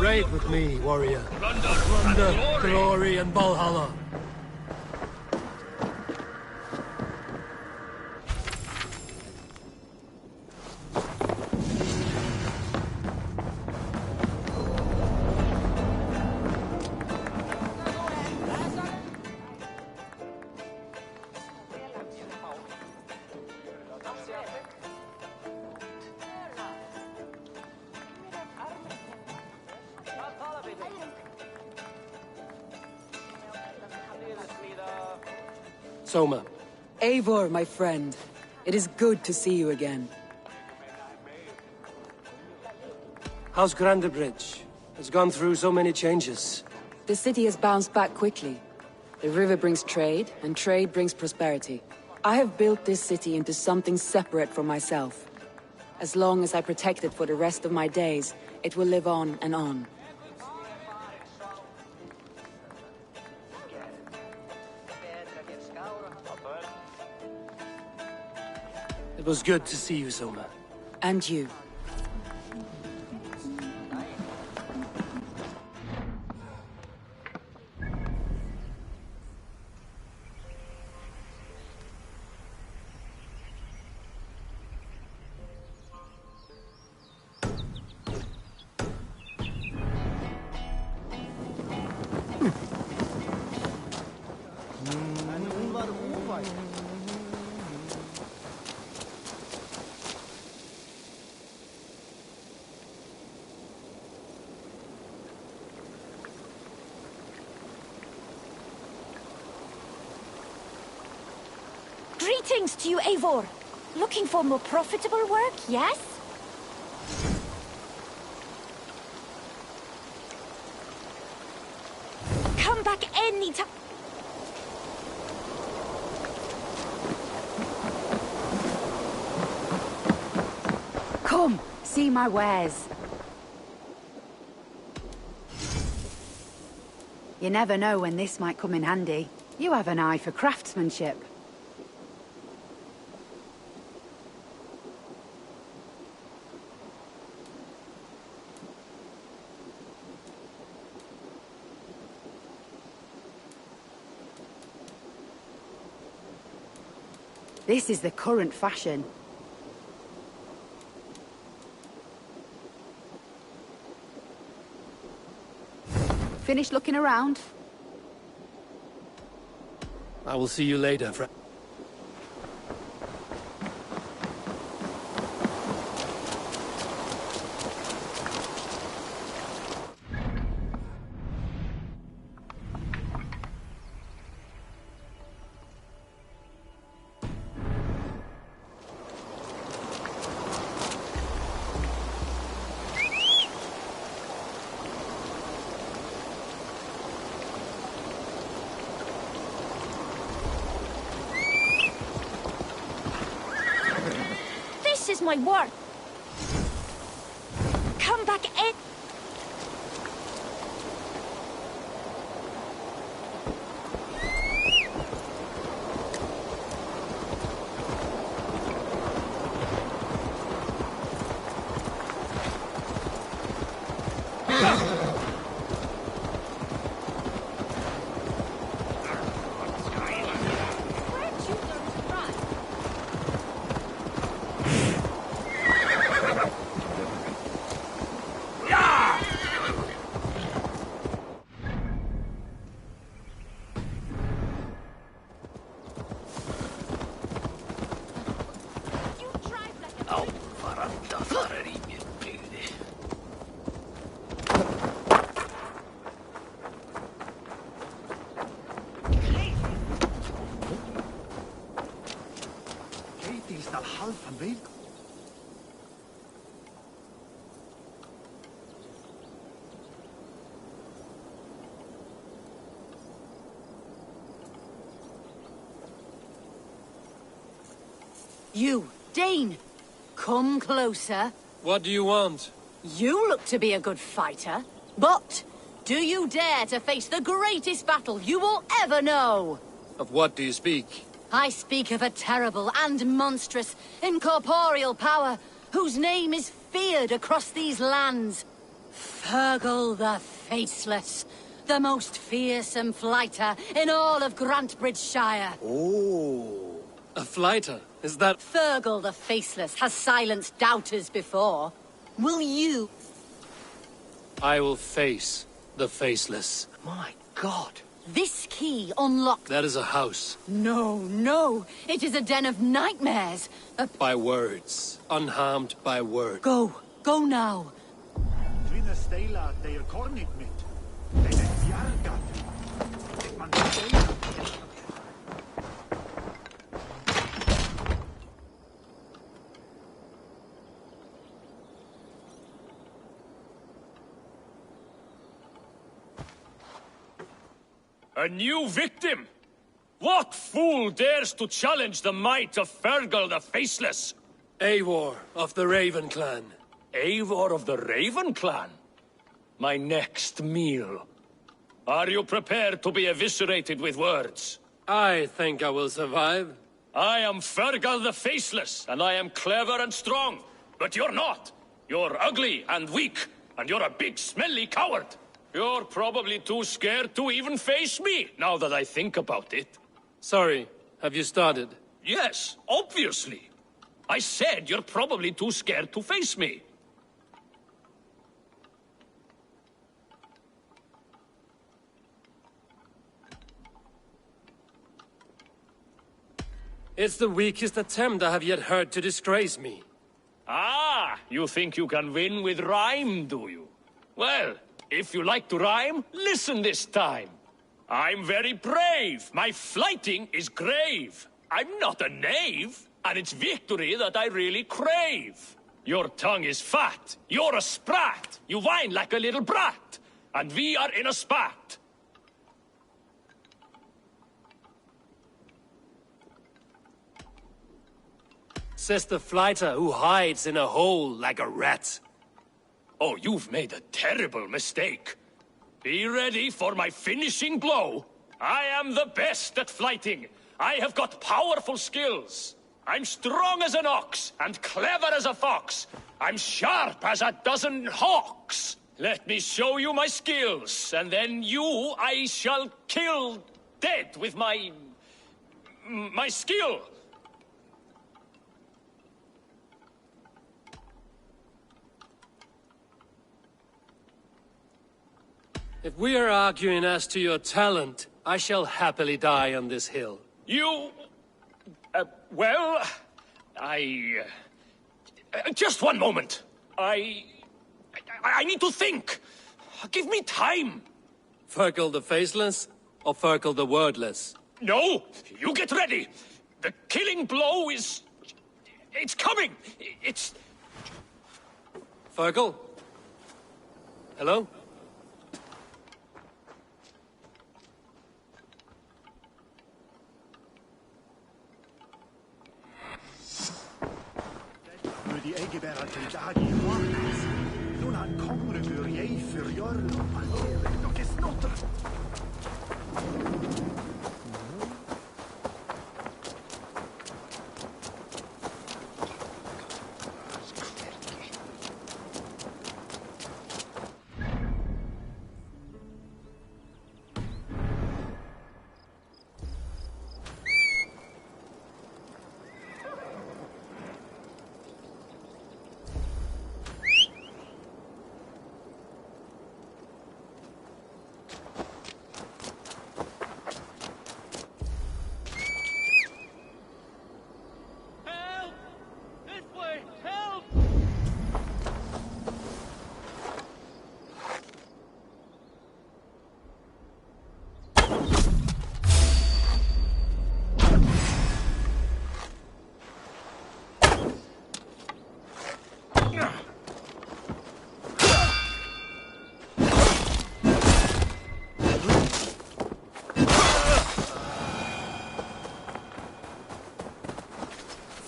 Raid with me, warrior. Plunder, glory, and Valhalla. Soma. Eivor, my friend. It is good to see you again. How's Grandebridge? It's gone through so many changes. The city has bounced back quickly. The river brings trade, and trade brings prosperity. I have built this city into something separate from myself. As long as I protect it for the rest of my days, it will live on and on. It was good to see you, Soma. And you. Greetings to you, Eivor. Looking for more profitable work, yes? Come back anytime. Come, see my wares. You never know when this might come in handy. You have an eye for craftsmanship. This is the current fashion. Finished looking around? I will see you later, friend. This is my work. Come back in. You, Dane! Come closer. What do you want? You look to be a good fighter, but do you dare to face the greatest battle you will ever know? Of what do you speak? I speak of a terrible and monstrous incorporeal power whose name is feared across these lands. Fergal the Faceless, the most fearsome flighter in all of Grantbridgeshire. Oh. A flighter? Is that... Fergal the Faceless has silenced doubters before. Will you? I will face the Faceless. My God. This key unlocks... That is a house. No, no. It is a den of nightmares. By words. Unharmed by words. Go. Go now. A new victim? What fool dares to challenge the might of Fergal the Faceless? Eivor of the Raven Clan. Eivor of the Raven Clan? My next meal. Are you prepared to be eviscerated with words? I think I will survive. I am Fergal the Faceless, and I am clever and strong. But you're not. You're ugly and weak, and you're a big smelly coward. You're probably too scared to even face me, now that I think about it. Sorry, have you started? Yes, obviously. I said you're probably too scared to face me. It's the weakest attempt I have yet heard to disgrace me. Ah, you think you can win with rhyme, do you? Well, if you like to rhyme, listen this time. I'm very brave. My flighting is grave. I'm not a knave, and it's victory that I really crave. Your tongue is fat. You're a sprat. You whine like a little brat. And we are in a spat. Says the flighter who hides in a hole like a rat. Oh, you've made a terrible mistake. Be ready for my finishing blow. I am the best at fighting. I have got powerful skills. I'm strong as an ox and clever as a fox. I'm sharp as a dozen hawks. Let me show you my skills, and then you I shall kill dead with my skill. If we are arguing as to your talent, I shall happily die on this hill. You... well... just one moment. I need to think. Give me time. Fergal the Faceless or Fergal the Wordless? No, you get ready. The killing blow is... it's coming. It's... Fergal? Hello? Die Egeberg til dag I Juanes. Nun han kongebør jeg for jørn og palere dere snotter.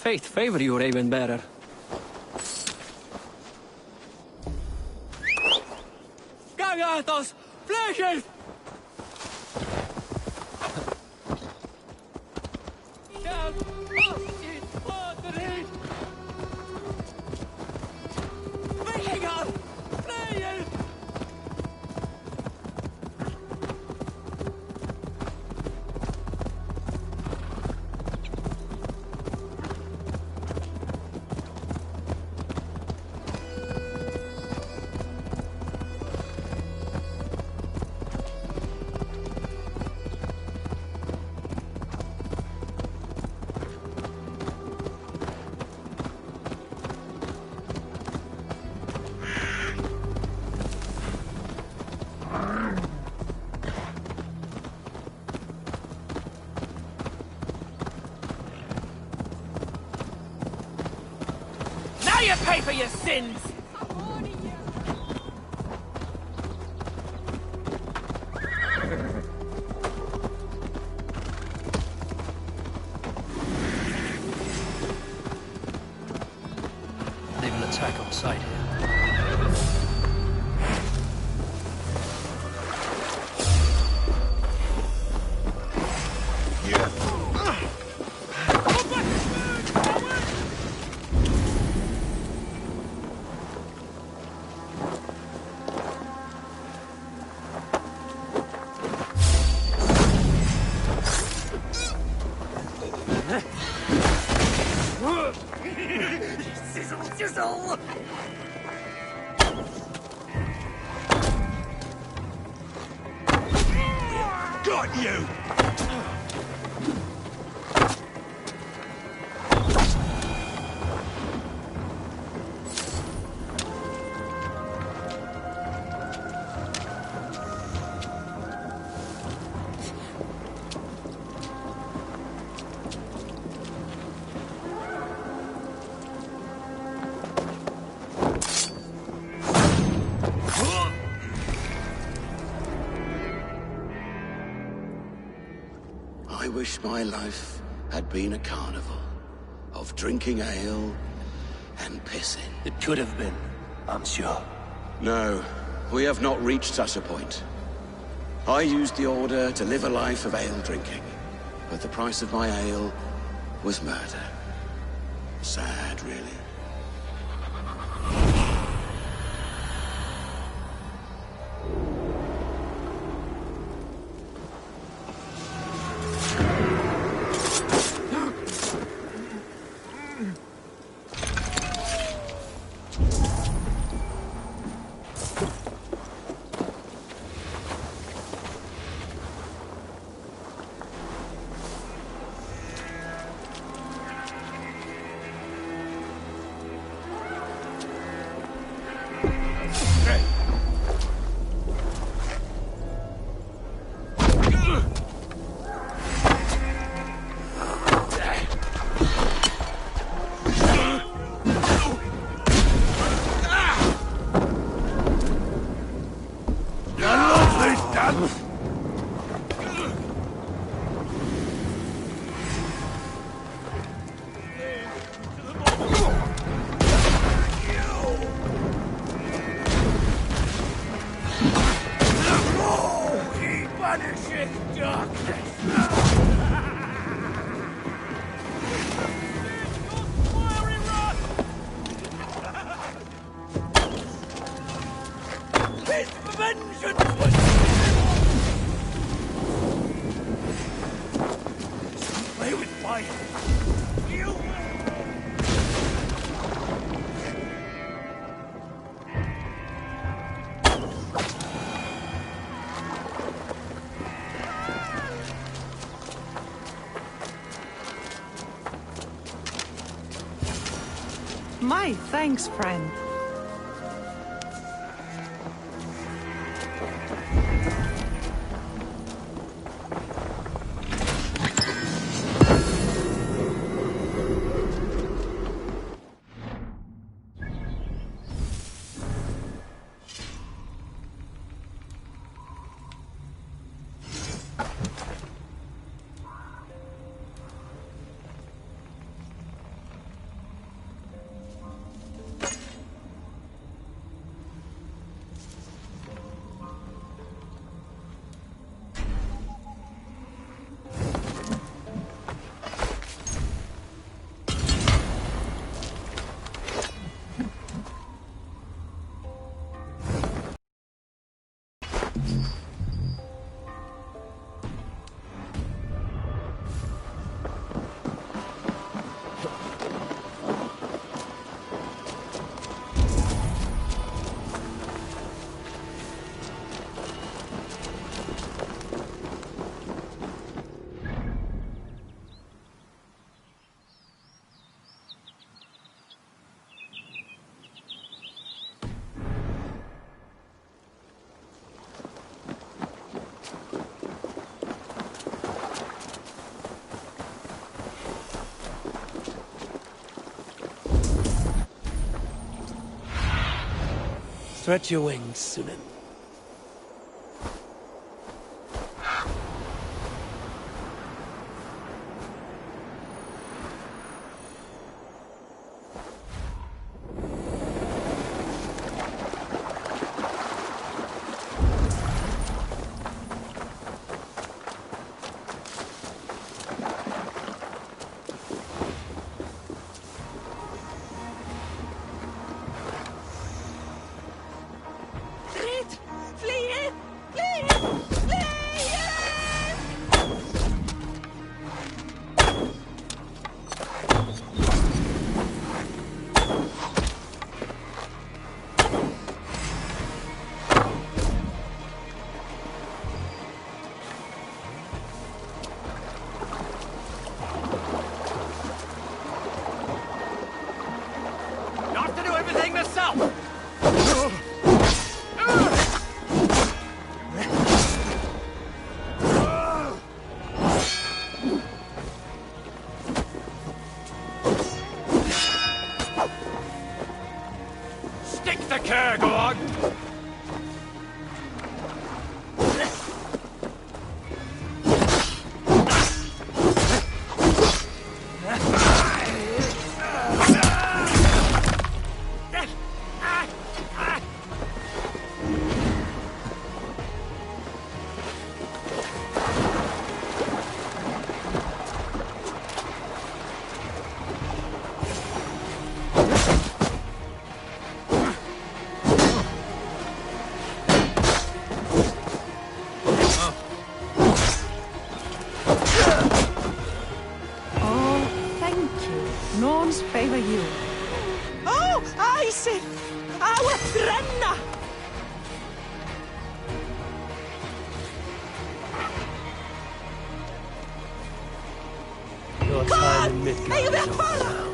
Faith favor you, Raven-bearer. Gagatos! Flashes! You pay for your sins! They will attack on sight here. Sizzle! Got you! I wish my life had been a carnival of drinking ale and pissing. It could have been, I'm sure. No, we have not reached such a point. I used the order to live a life of ale drinking, but the price of my ale was murder. Sad, really. My thanks, friend. Stretch your wings, Sunan. Norns favor you. Oh, Isif! Our Threnna! Your time in Midgard is over now.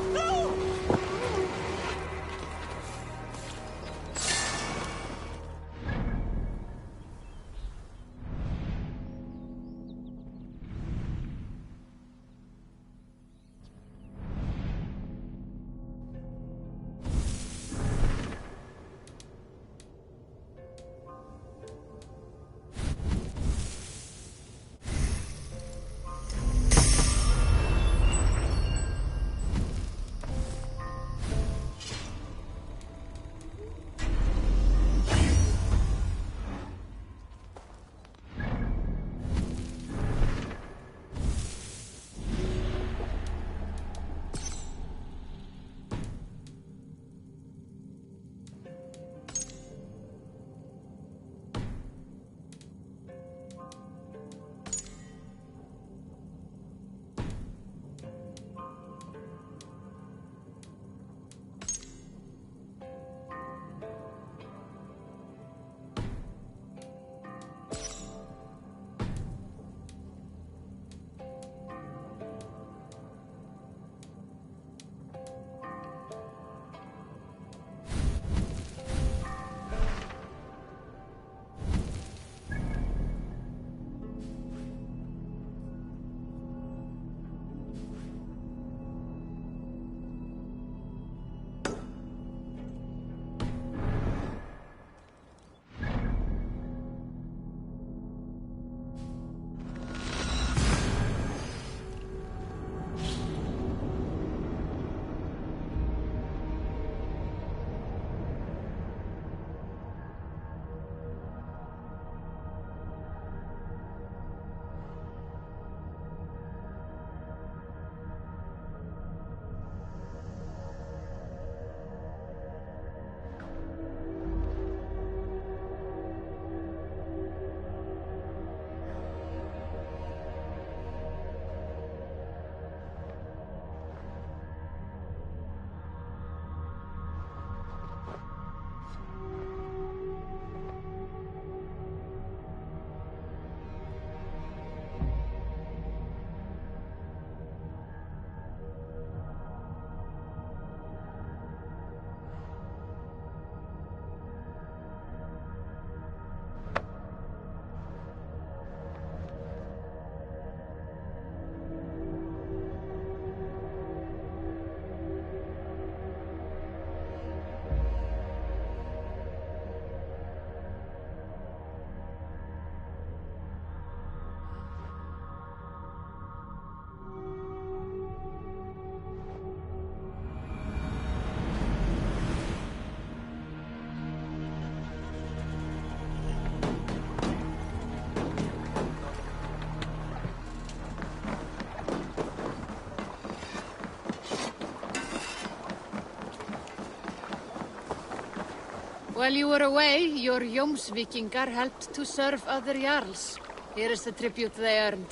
While you were away, your Jomsvikingar helped to serve other Jarls. Here is the tribute they earned.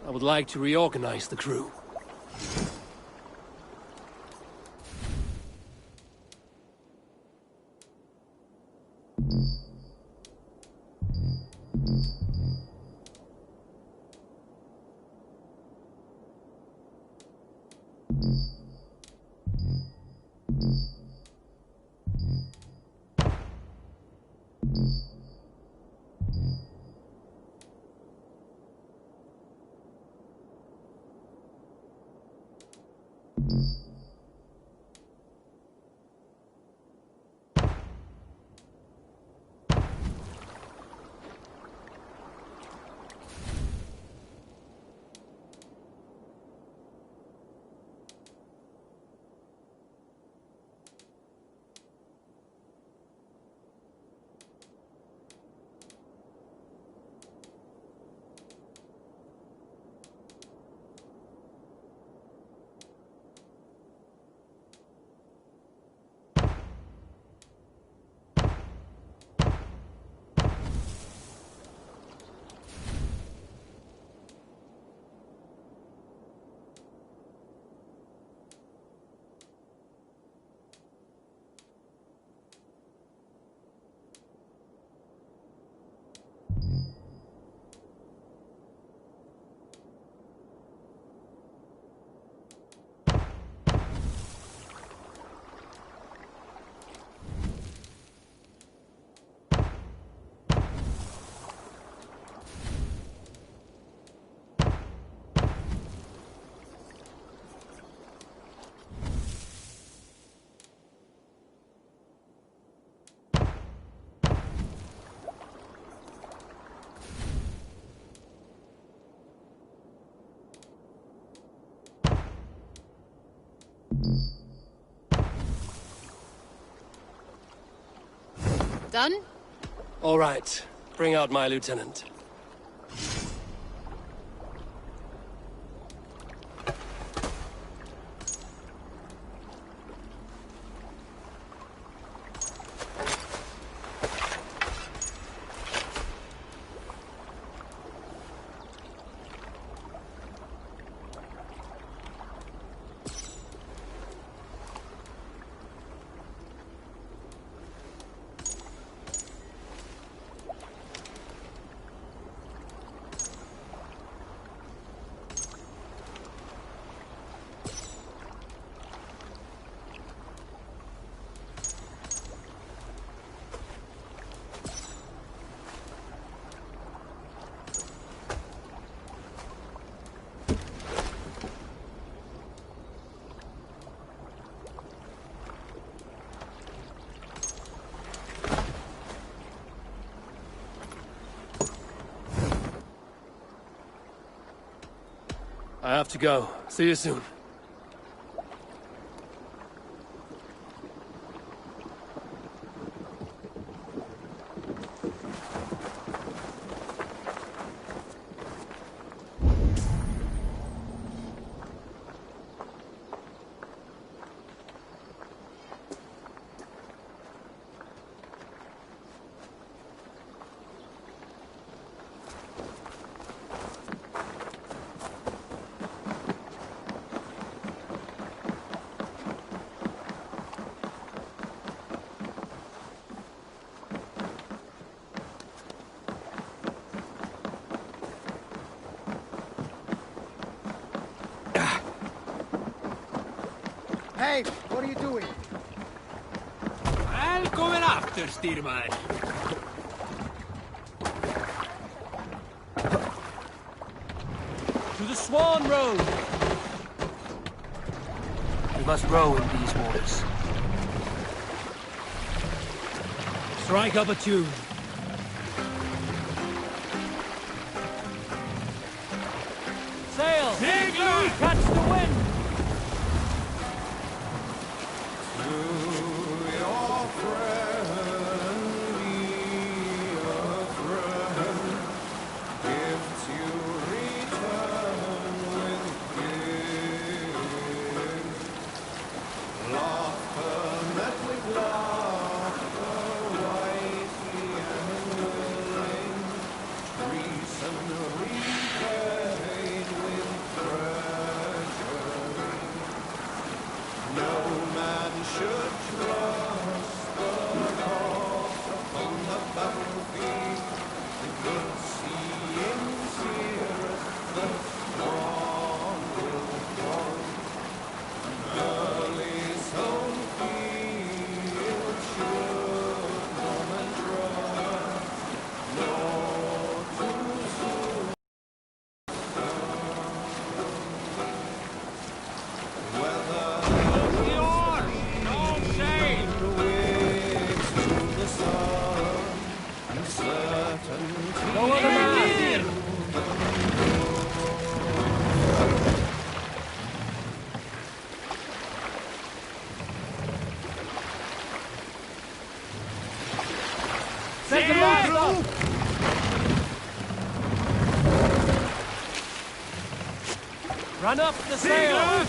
I would like to reorganize the crew. Done? All right. Bring out my lieutenant. I have to go. See you soon. Hey, what are you doing? Velkomin aftur, stýrimaður. To the Swan Road! We must row in these waters. Strike up a tune. Sail! Catch the wind! Run up the sail!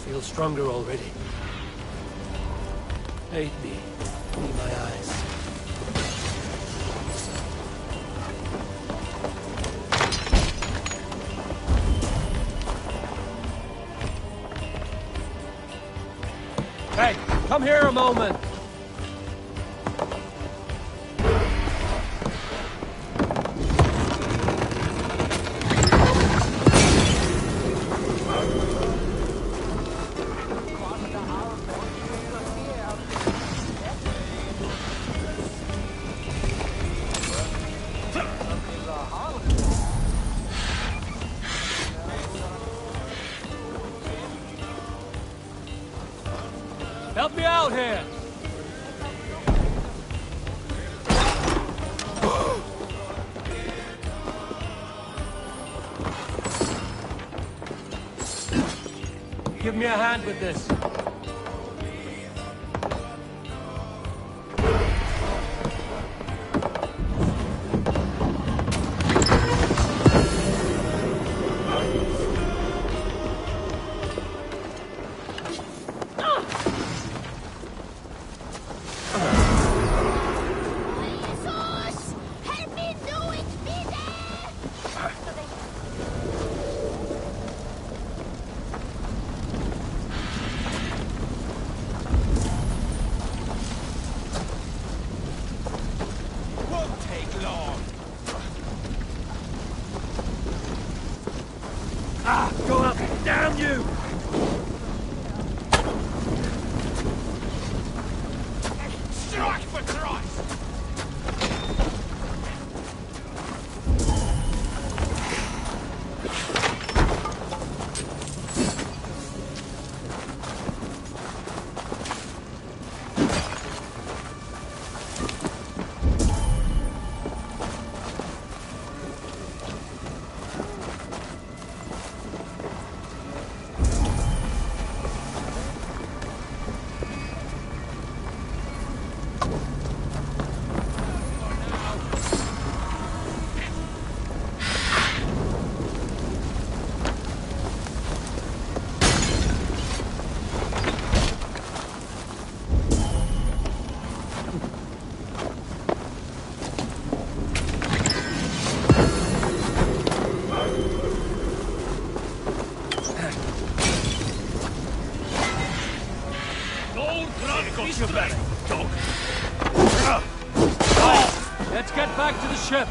Feel stronger already. Aid me. Be my eyes. Hey, come here a moment. Help me out here! Give me a hand with this. Go up! Damn you! Strike for Christ! Got your belly, dog. Let's get back to the ship.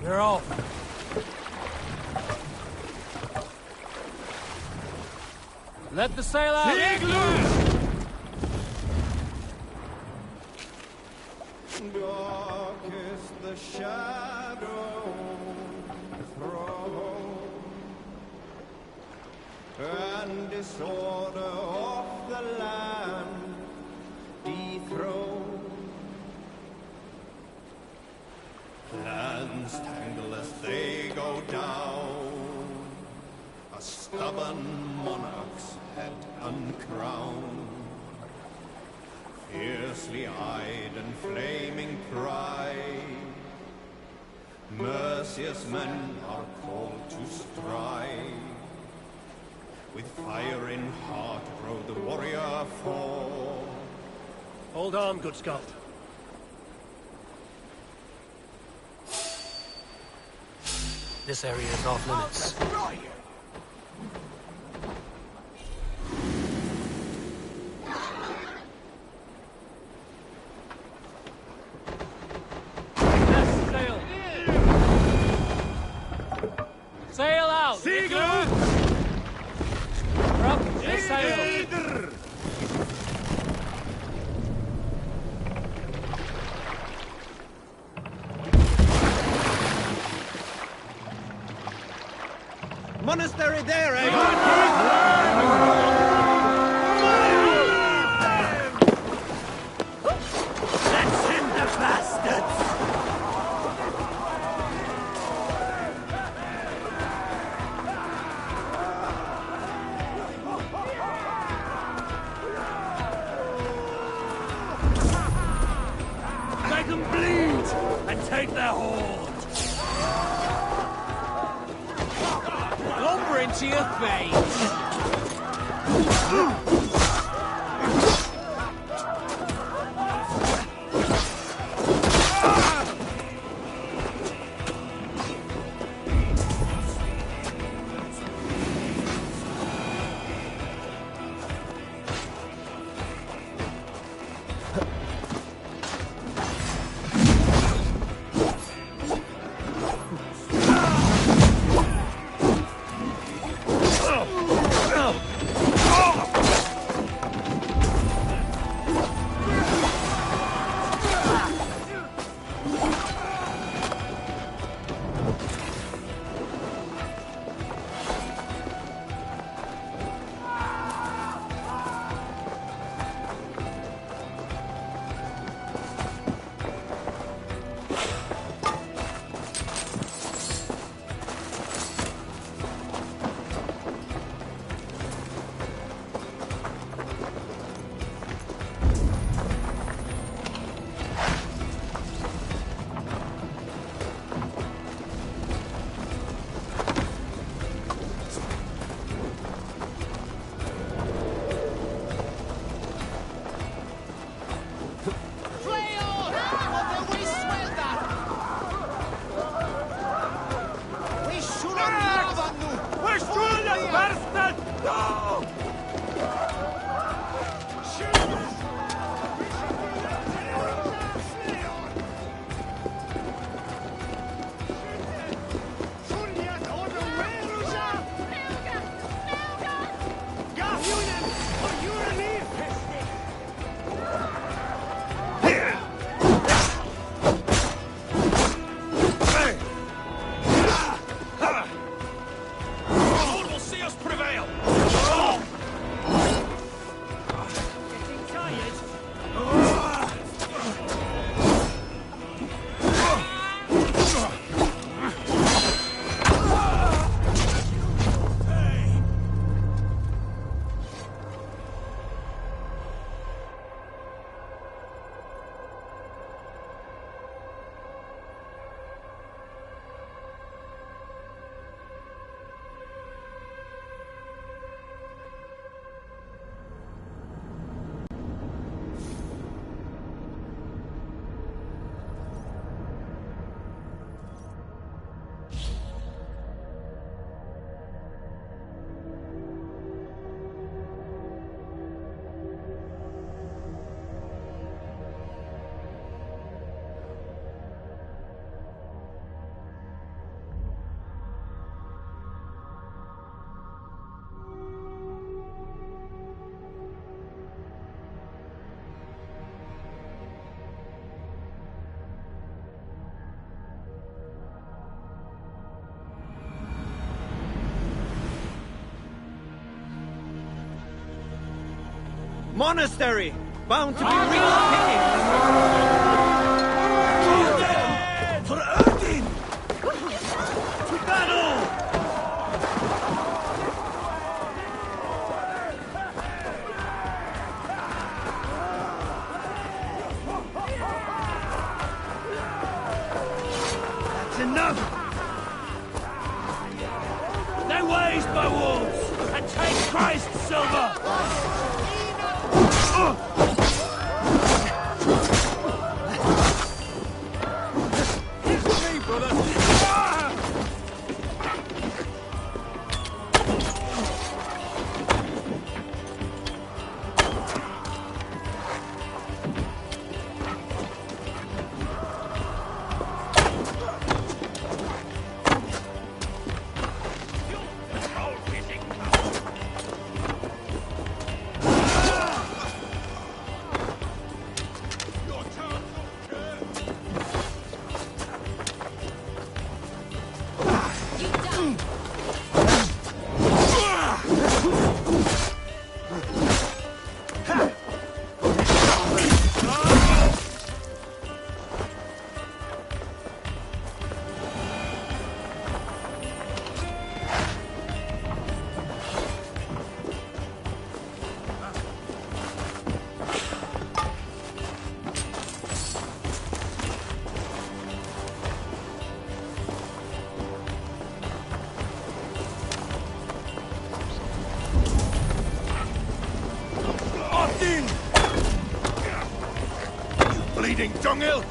You're off. Let the sail out! Dark is the shadow thrown, and disorder of the land dethroned. Lands tangle as they go down, a stubborn monarch's head uncrowned. Fiercely eyed and flaming pride, merciless men are called to strive. With fire in heart rode the warrior forth. Hold on, good Scot. This area is off limits. Sail out! Seagull! Drop the sail! Monastery there, eh? Let's send the bastards! Make them bleed and take their hoard. Lumber into your face! Monastery! Bound to be real For Odin! To battle! That's enough! They waste my wolves! And take Christ's silver! Bleeding dunghill!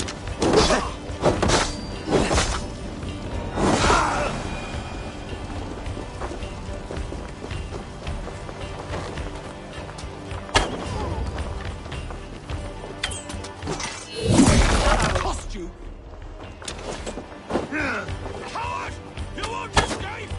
Cost you! Coward! You won't escape!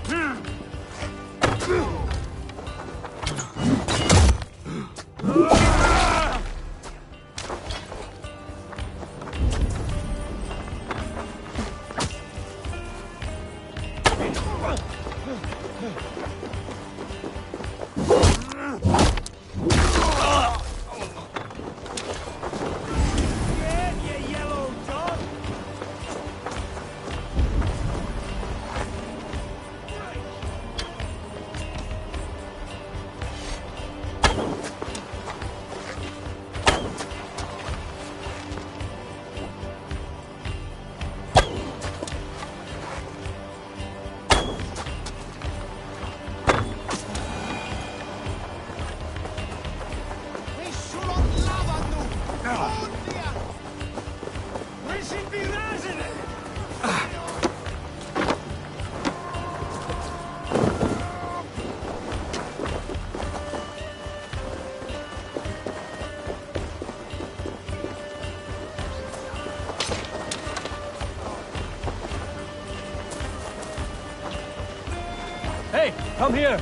Hey, come here!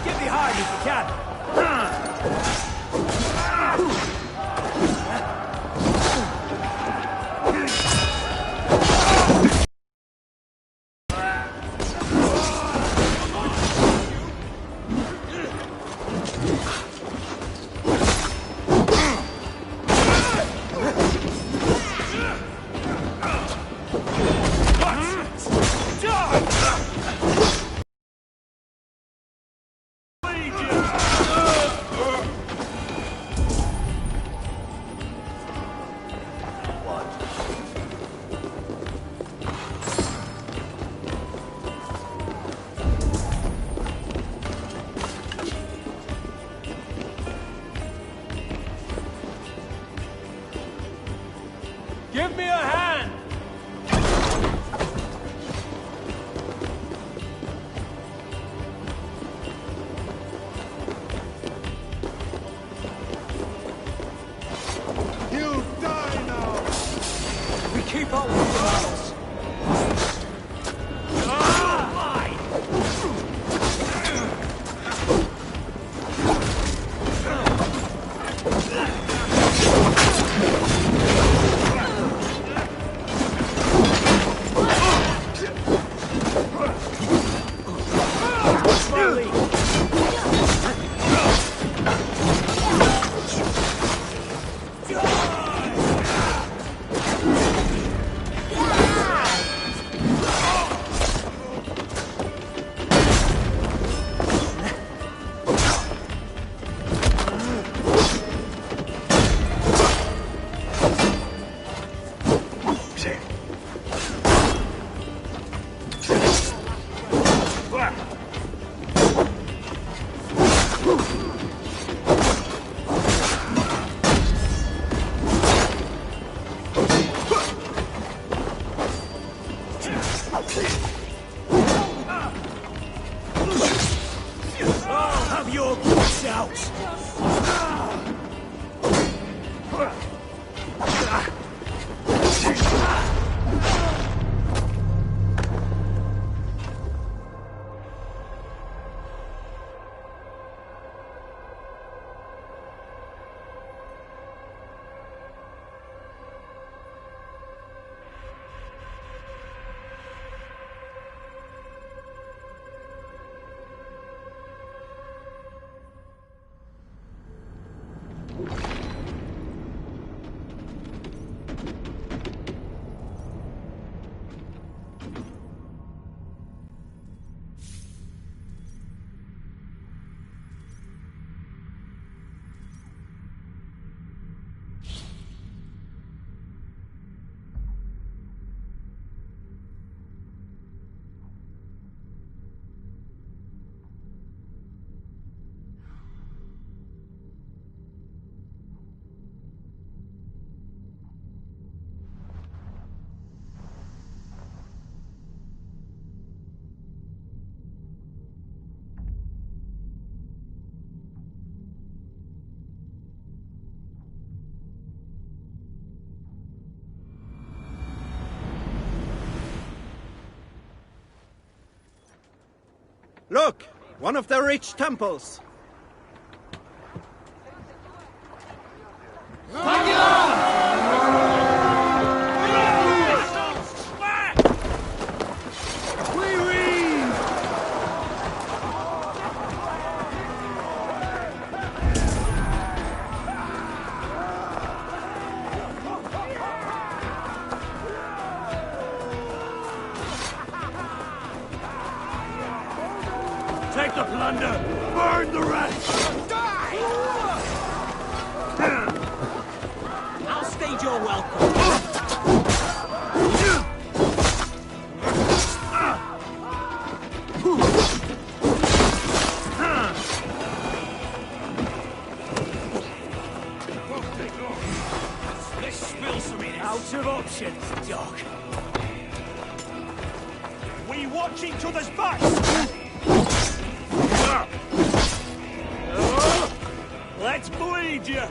Get behind if you can! Give me a hand! You die now! We keep up with the battles. Look! One of the rich temples! Take the plunder! Burn the rest! Die! I'll stage your welcome. Out of options, Doc. We watch each other's backs! Let's bleed you!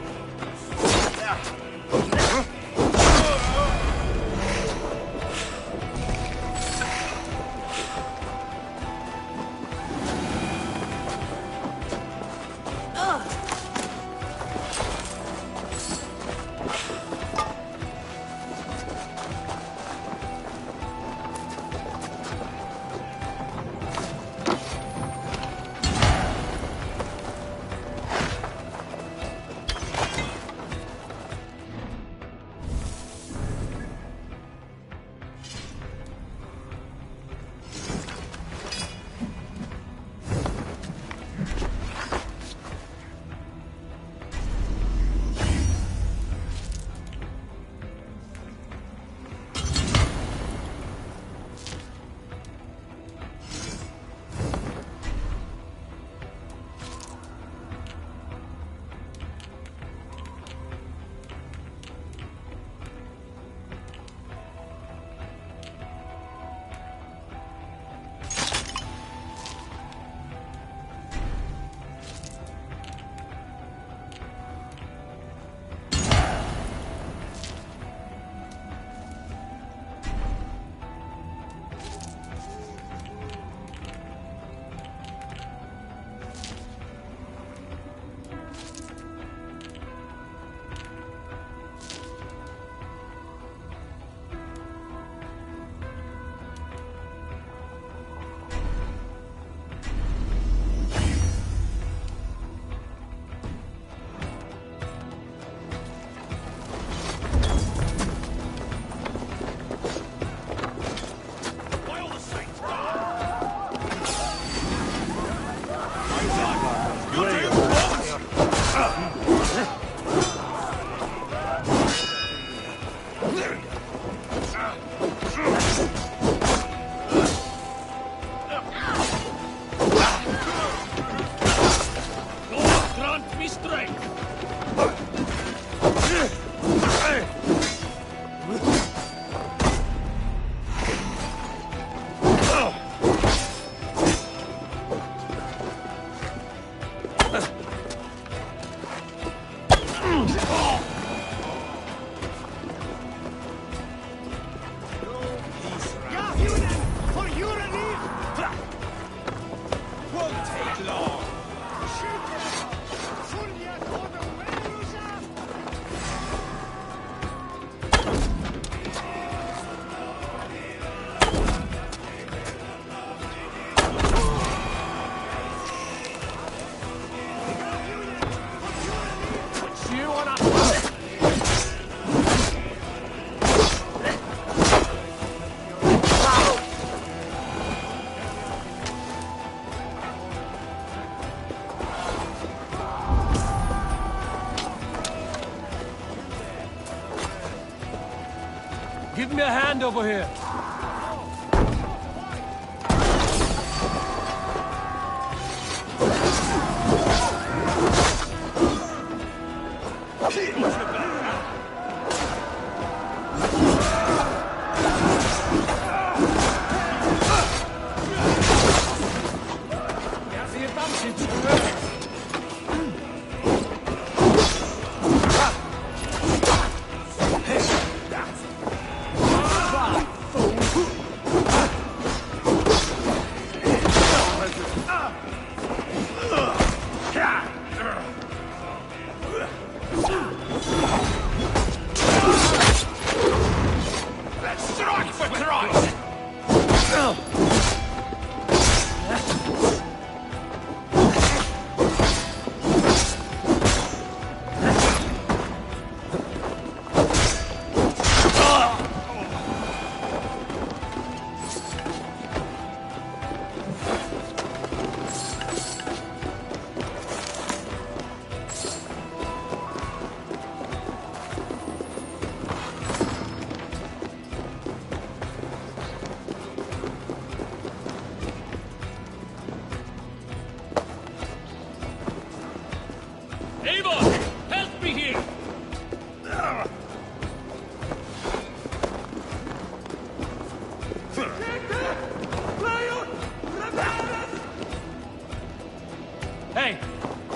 Give me a hand over here.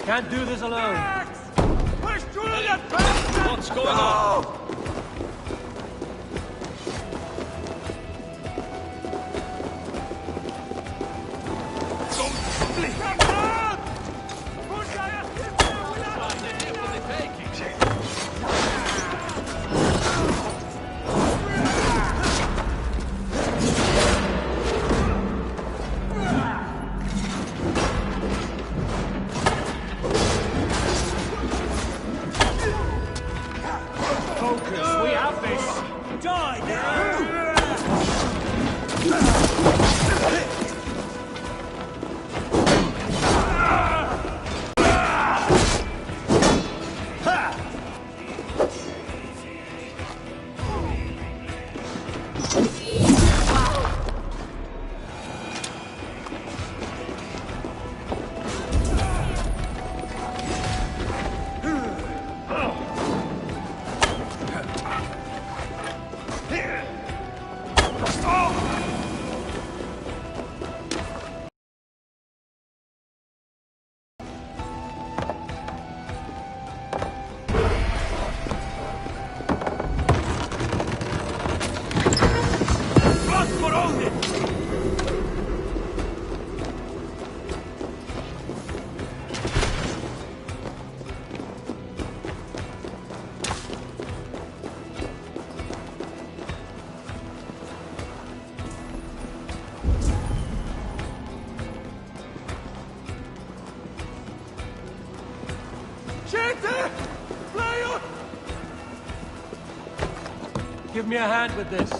Can't do this alone. Push through that bastard! What's going on? Give me a hand with this.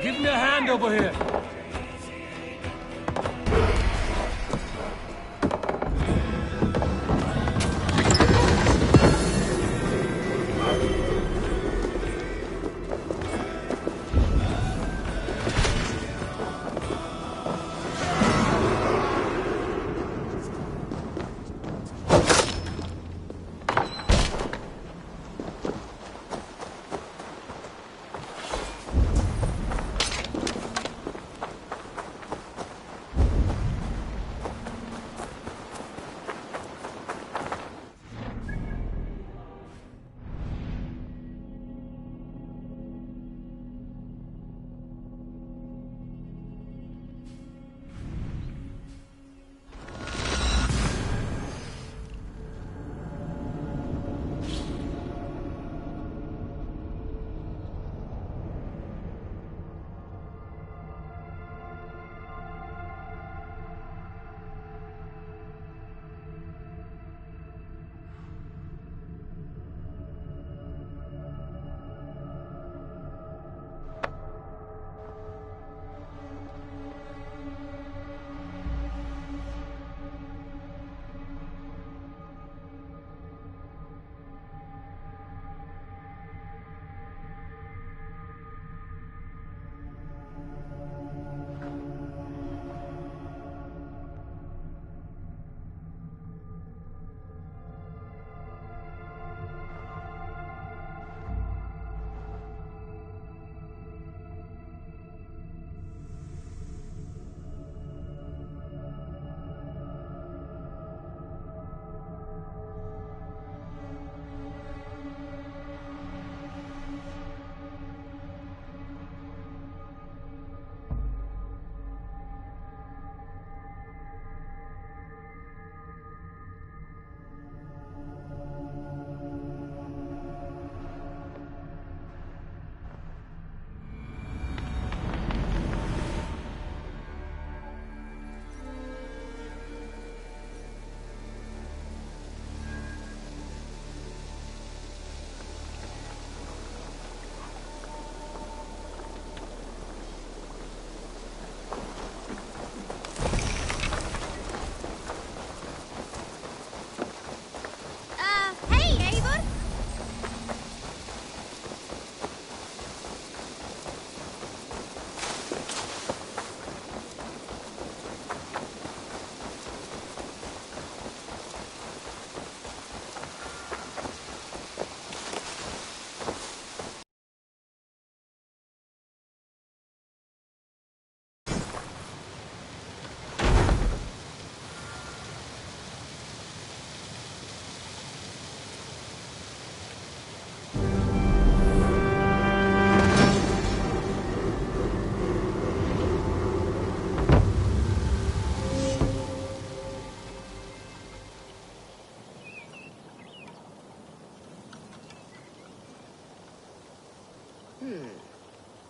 Give me a hand over here.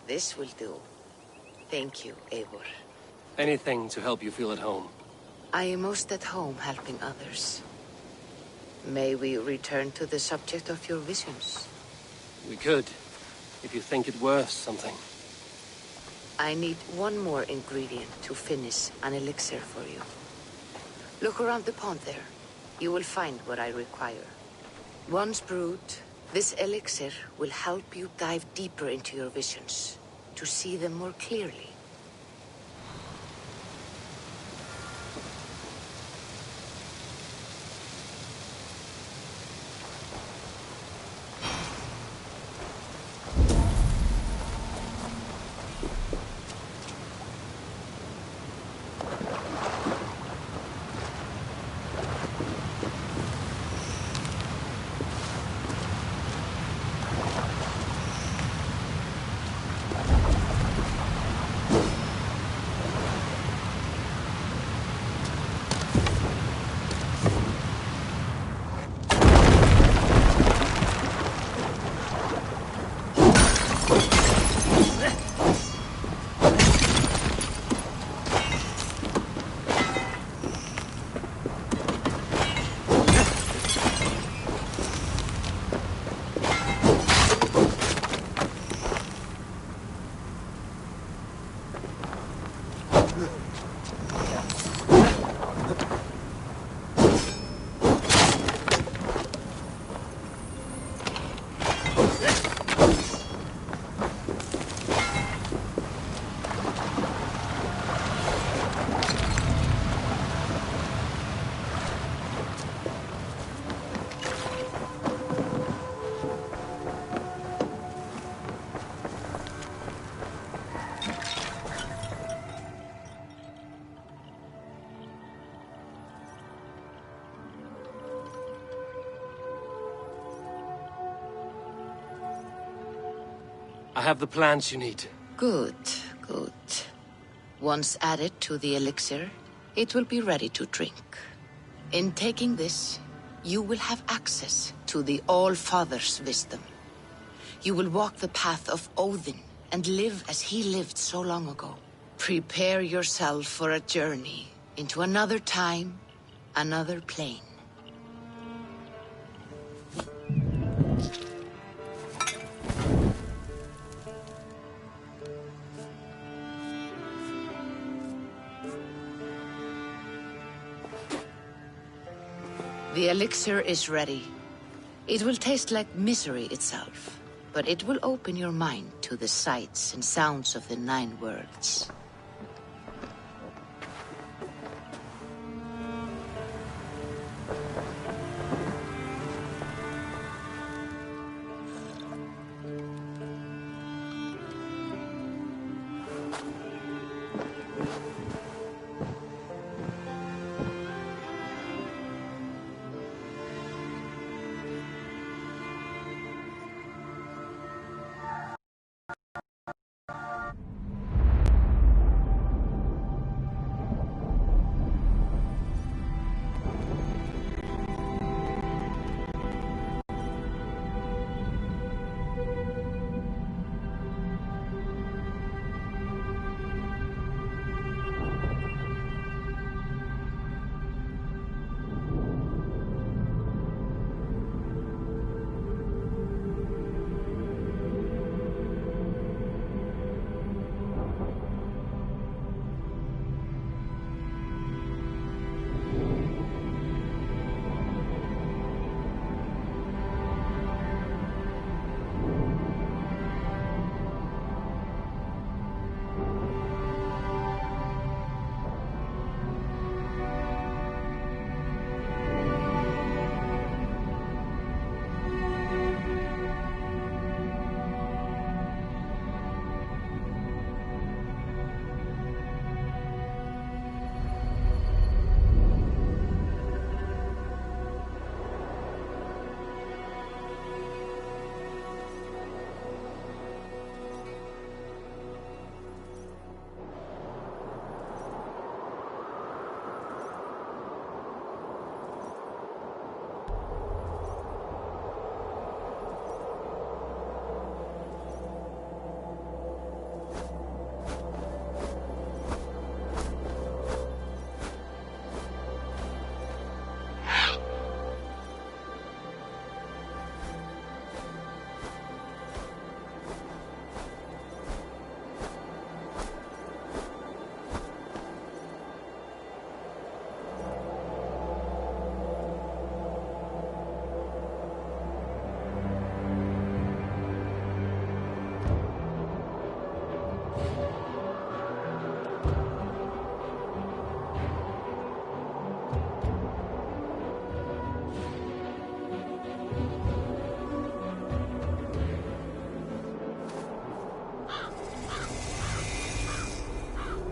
This will do. Thank you, Eivor. Anything to help you feel at home. I am most at home helping others. May we return to the subject of your visions? We could, if you think it worth something. I need one more ingredient to finish an elixir for you. Look around the pond there. You will find what I require. Once brewed, this elixir will help you dive deeper into your visions, to see them more clearly. I have the plants you need. Good, good. Once added to the elixir, it will be ready to drink. In taking this, you will have access to the All-Father's wisdom. You will walk the path of Odin and live as he lived so long ago. Prepare yourself for a journey into another time, another plane. The elixir is ready. It will taste like misery itself, but it will open your mind to the sights and sounds of the 9 worlds.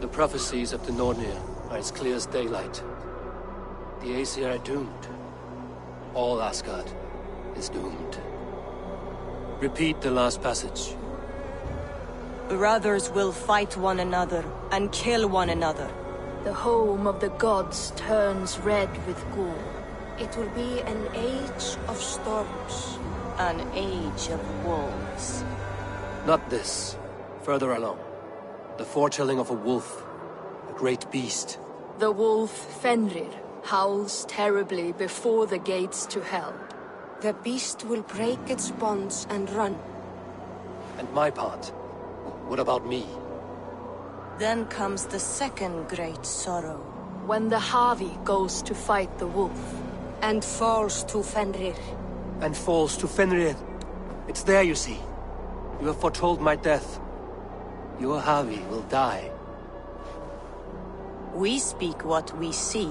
The prophecies of the Nornir are as clear as daylight. The Aesir are doomed. All Asgard is doomed. Repeat the last passage. Brothers will fight one another and kill one another. The home of the gods turns red with gore. It will be an age of storms. An age of wolves. Not this. Further along. The foretelling of a wolf. A great beast. The wolf Fenrir howls terribly before the gates to hell. The beast will break its bonds and run. And my part? What about me? Then comes the second great sorrow. When the Harvey goes to fight the wolf. And falls to Fenrir. And falls to Fenrir. It's there, you see. You have foretold my death. Your Harvey will die. We speak what we see.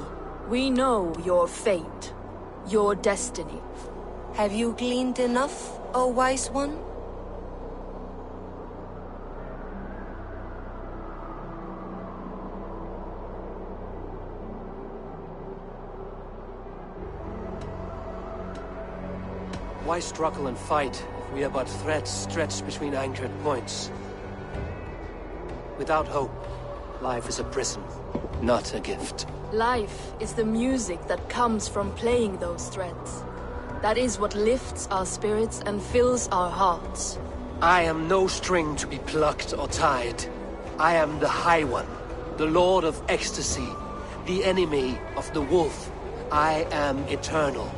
We know your fate. Your destiny. Have you gleaned enough, O wise one? Why struggle and fight if we are but threads stretched between anchored points? Without hope, life is a prison, not a gift. Life is the music that comes from playing those threads. That is what lifts our spirits and fills our hearts. I am no string to be plucked or tied. I am the High One, the Lord of Ecstasy, the enemy of the Wolf. I am eternal.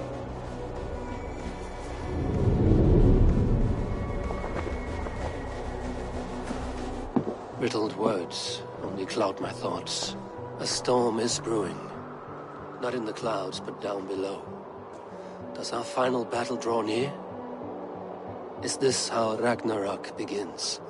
Riddled words only cloud my thoughts. A storm is brewing. Not in the clouds, but down below. Does our final battle draw near? Is this how Ragnarok begins?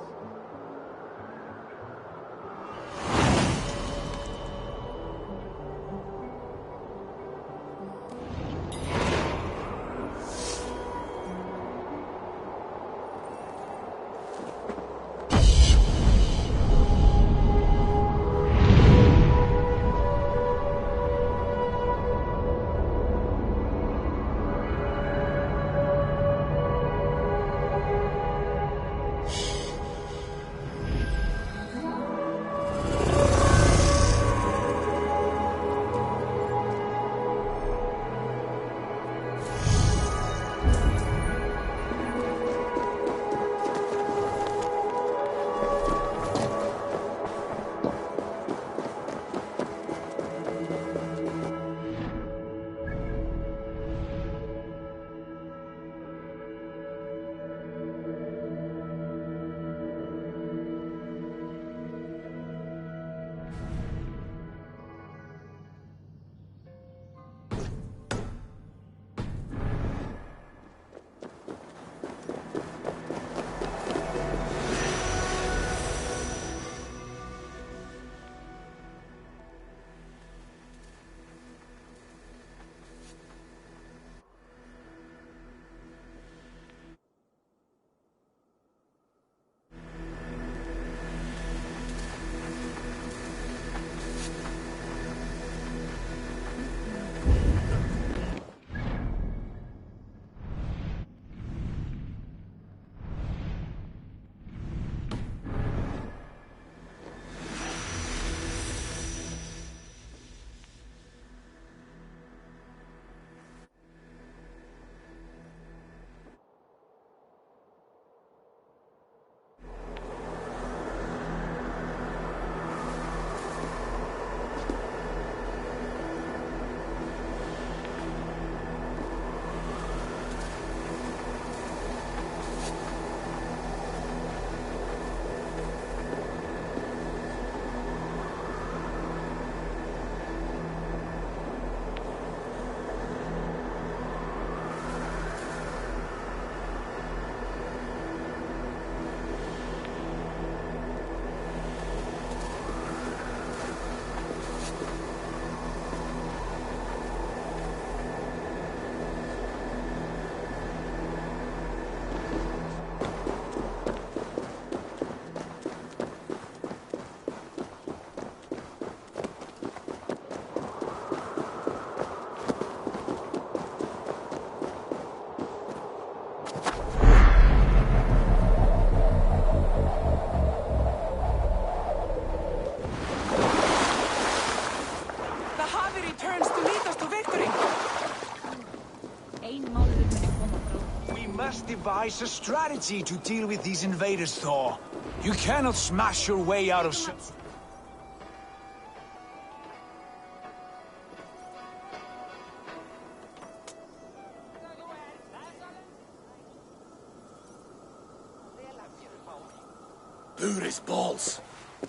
Devise a strategy to deal with these invaders, Thor. You cannot smash your way out of... Booty's balls.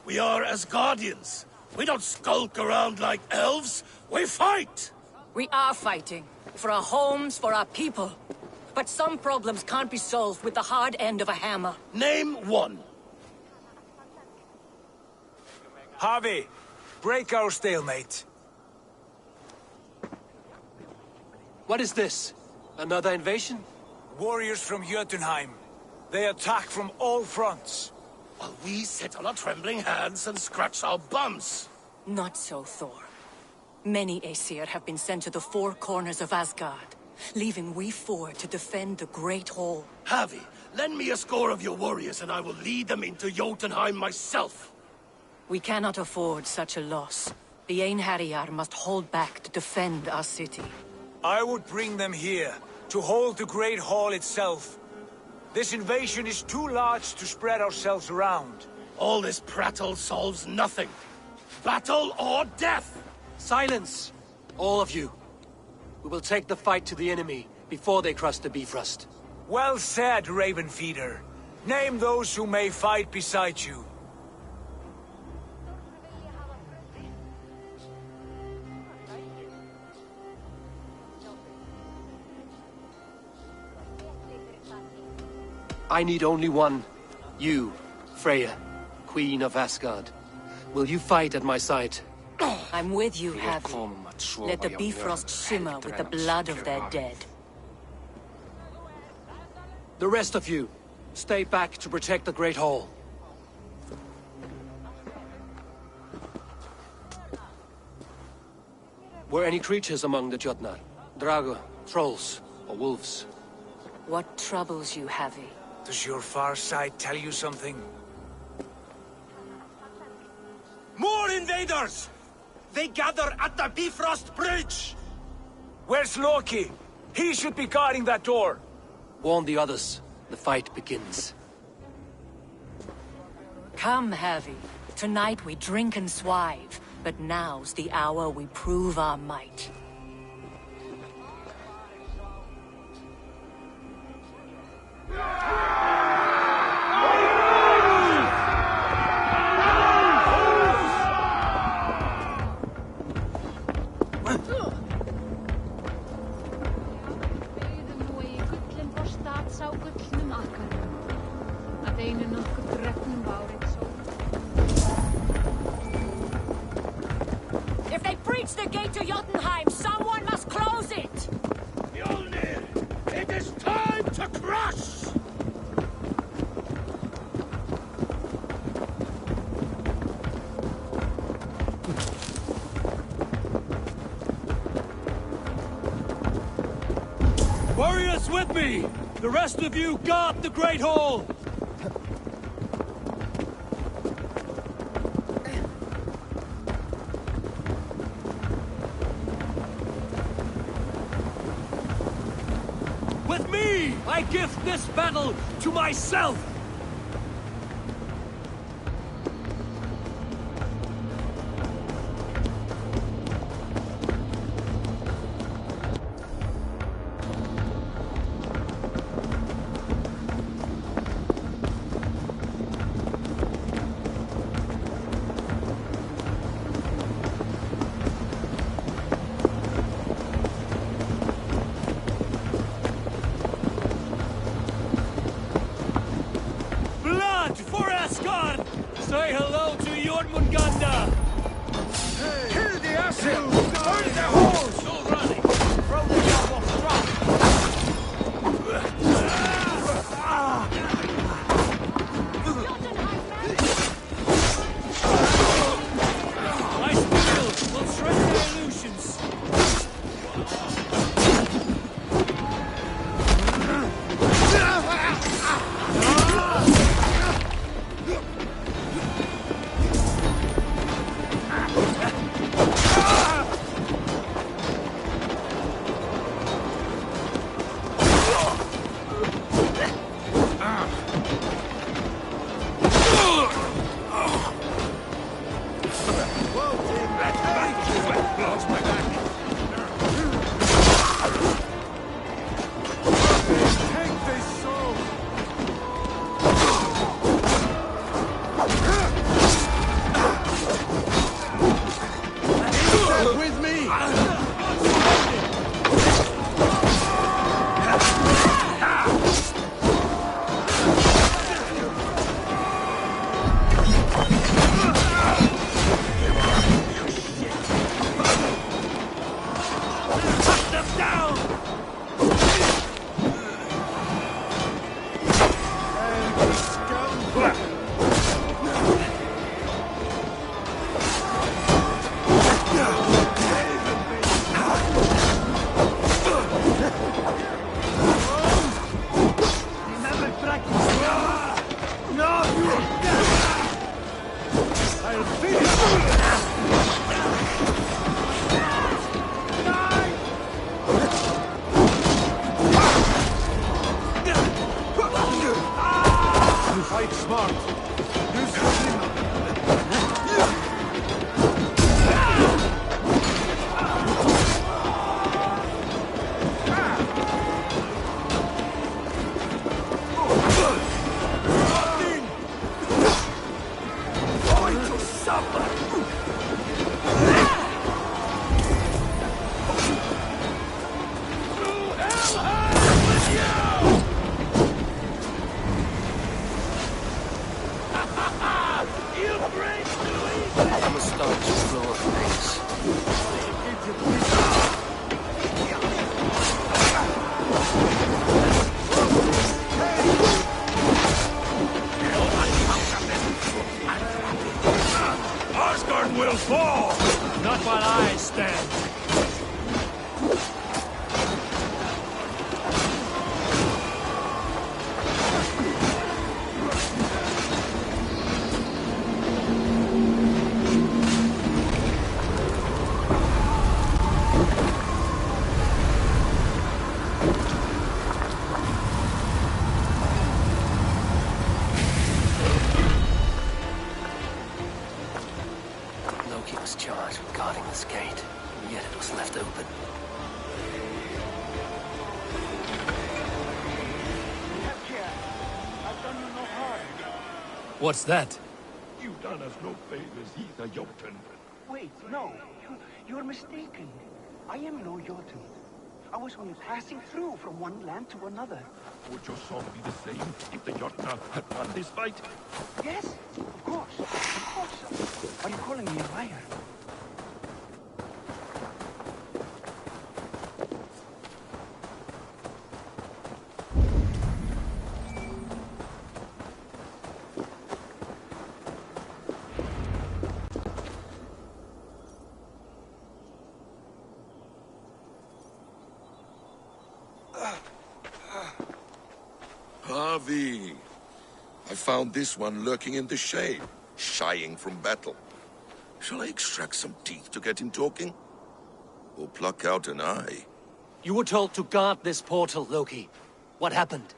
We are Asgardians. We don't skulk around like elves. We fight! We are fighting. For our homes, for our people. But some problems can't be solved with the hard end of a hammer. Name one. Harvey, break our stalemate. What is this? Another invasion? Warriors from Jotunheim. They attack from all fronts. While we sit on our trembling hands and scratch our bums. Not so, Thor. Many Aesir have been sent to the four corners of Asgard, leaving we four to defend the Great Hall. Harvey, lend me a score of your warriors and I will lead them into Jotunheim myself. We cannot afford such a loss. The Einherjar must hold back to defend our city. I would bring them here, to hold the Great Hall itself. This invasion is too large to spread ourselves around. All this prattle solves nothing. Battle or death! Silence! All of you. We will take the fight to the enemy before they cross the Bifrost. Well said, Ravenfeeder. Name those who may fight beside you. I need only one. You, Freya, Queen of Asgard. Will you fight at my side? I'm with you, Havi. Let the Bifrost shimmer with the blood of their dead. The rest of you, stay back to protect the Great Hall. Were any creatures among the Jotnar? Drago, trolls, or wolves? What troubles you, Havi? Does your far side tell you something? More invaders! They gather at the Bifrost Bridge! Where's Loki? He should be guarding that door. Warn the others. The fight begins. Come, Havi. Tonight we drink and swive, but now's the hour we prove our might. If they breach the gate to Jotunheim, someone must close it! Mjolnir! It is time to crush! Warriors with me! The rest of you guard the Great Hall! With me, I give this battle to myself! Say hello to Jormungandr! Kill the asshole! Burn their holes! Still running! Throw the job off the My steel will shred their illusions! I'm astonished at flow of pace. Asgard will fall! Not while I stand. Loki was charged with guarding this gate, and yet it was left open. I've done you no harm. What's that? You've done us no favors either, Jotun. Wait, no. You're mistaken. I am no Jotun. I was only passing through from one land to another. Would your song be the same if the Jotnar had won this fight? Yes, of course. Of course. Are you calling me a liar? Harvey! I found this one lurking in the shade, shying from battle. Shall I extract some teeth to get him talking? Or pluck out an eye? You were told to guard this portal, Loki. What happened?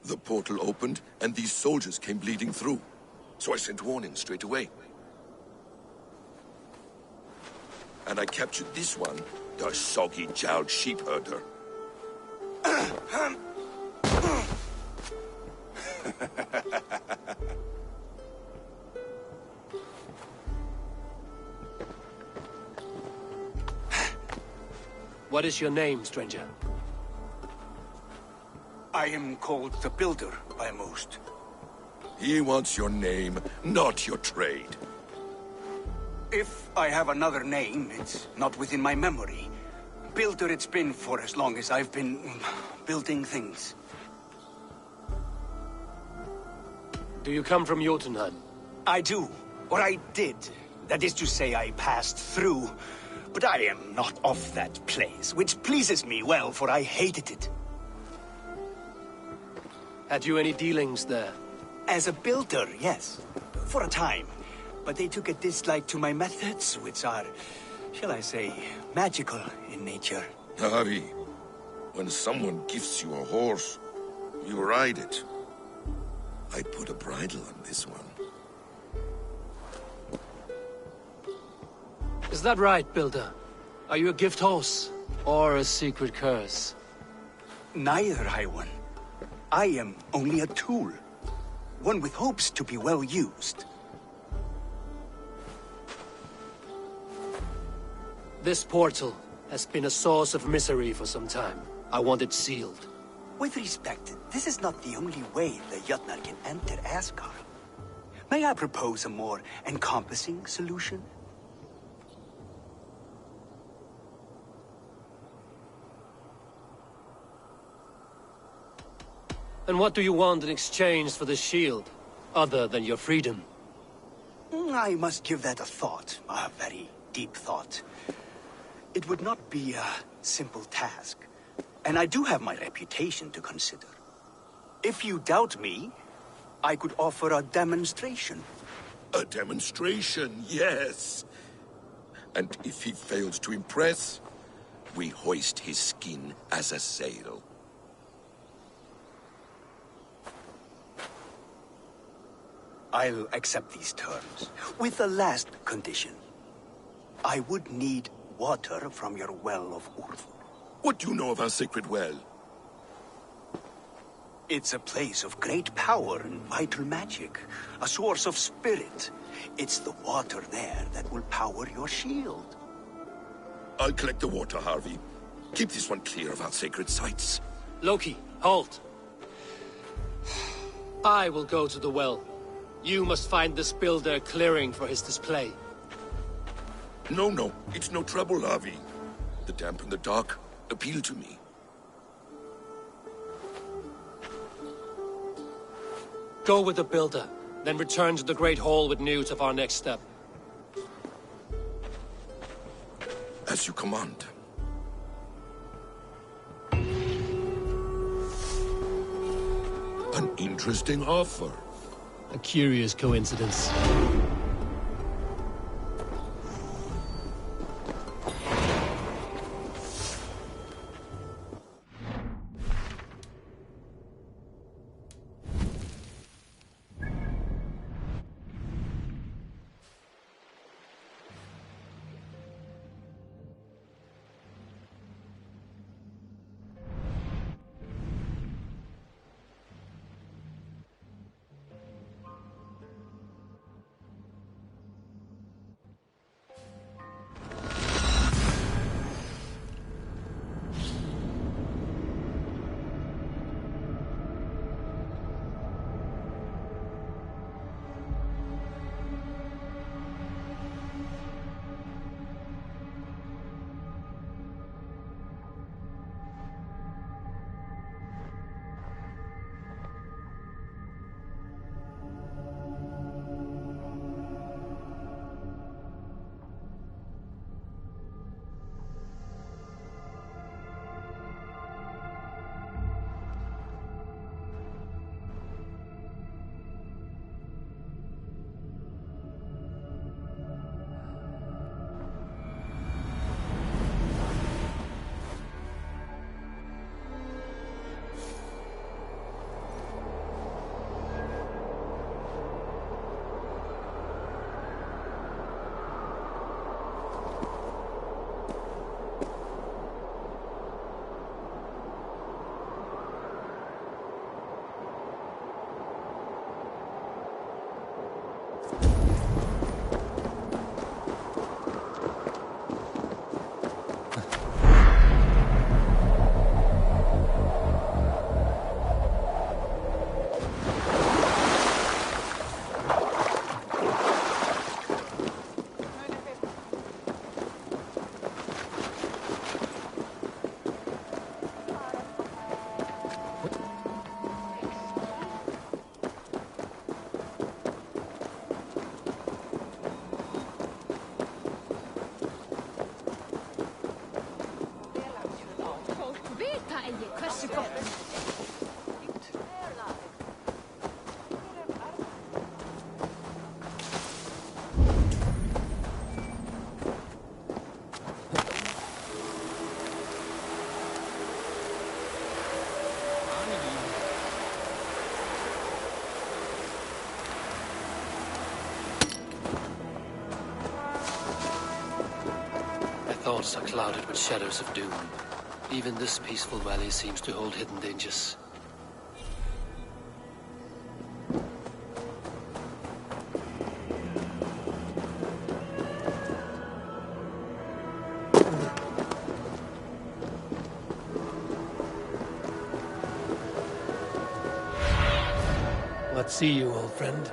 The portal opened, and these soldiers came bleeding through. So I sent warning straight away. And I captured this one, the soggy-jowled sheep herder. What is your name, stranger? I am called the Builder by most. He wants your name, not your trade. If I have another name, it's not within my memory. Builder it's been for as long as I've been building things. Do you come from Jotunheim? I do. Or I did. That is to say, I passed through. But I am not of that place, which pleases me well, for I hated it. Had you any dealings there? As a builder, yes. For a time. But they took a dislike to my methods, which are, shall I say, magical in nature. Harvey, when someone gifts you a horse, you ride it. I put a bridle on this one. Is that right, Builder? Are you a gift horse? Or a secret curse? Neither, High One. I am only a tool. One with hopes to be well used. This portal has been a source of misery for some time. I want it sealed. With respect, this is not the only way the Jotnar can enter Asgard. May I propose a more encompassing solution? And what do you want in exchange for the shield, other than your freedom? I must give that a thought, a very deep thought. It would not be a simple task, and I do have my reputation to consider. If you doubt me, I could offer a demonstration. A demonstration, yes. And if he fails to impress, we hoist his skin as a sail. I'll accept these terms, with the last condition. I would need water from your well of Urth. What do you know of our sacred well? It's a place of great power and vital magic. A source of spirit. It's the water there that will power your shield. I'll collect the water, Harvey. Keep this one clear of our sacred sites. Loki, halt. I will go to the well. You must find this builder clearing for his display. No, it's no trouble, Harvey. The damp and the dark appeal to me. Go with the builder, then return to the Great Hall with news of our next step. As you command. An interesting offer. A curious coincidence. Thoughts are clouded with shadows of doom. Even this peaceful valley seems to hold hidden dangers. What see you, old friend?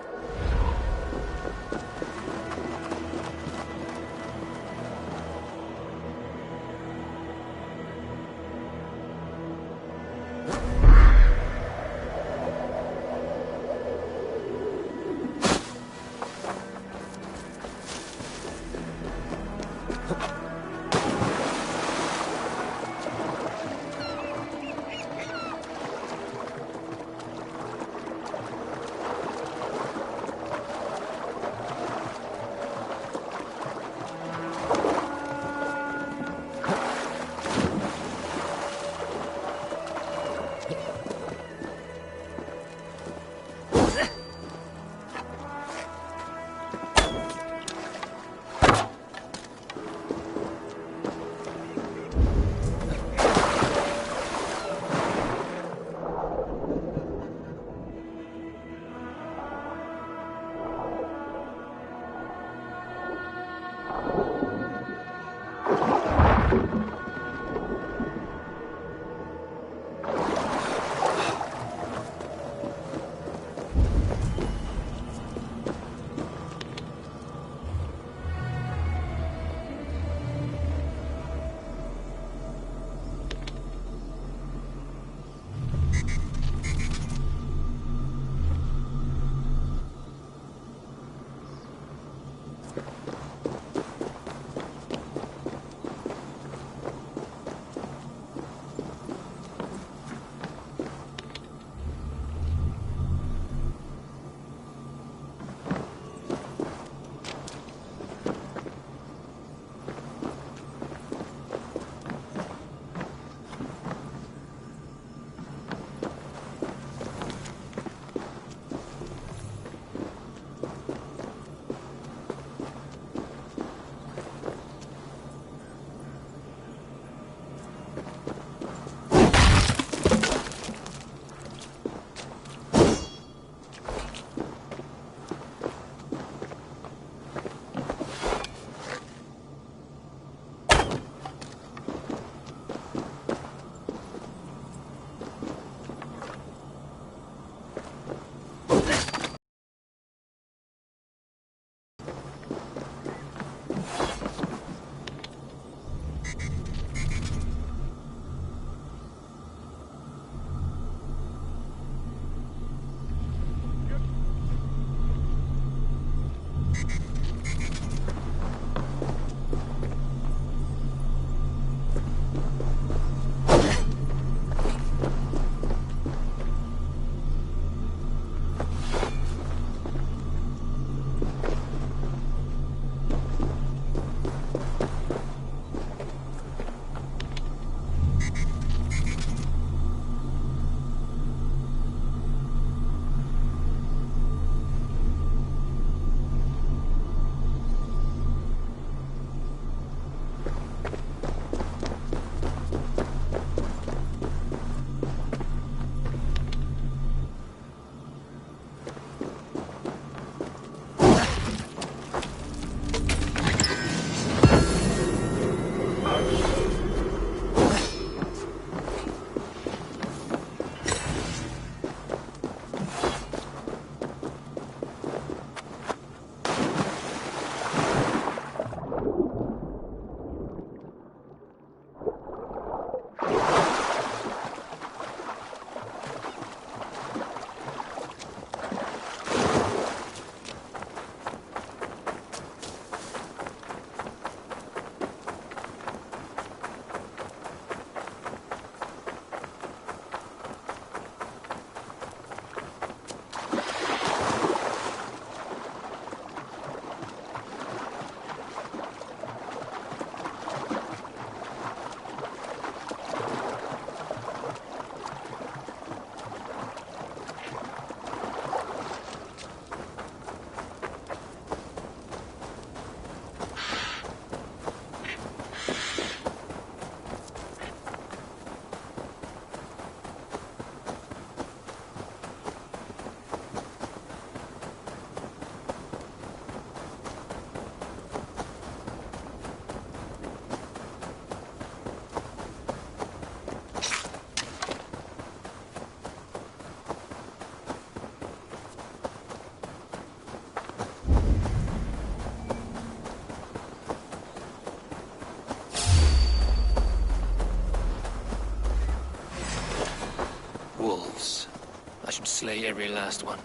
slay every last one.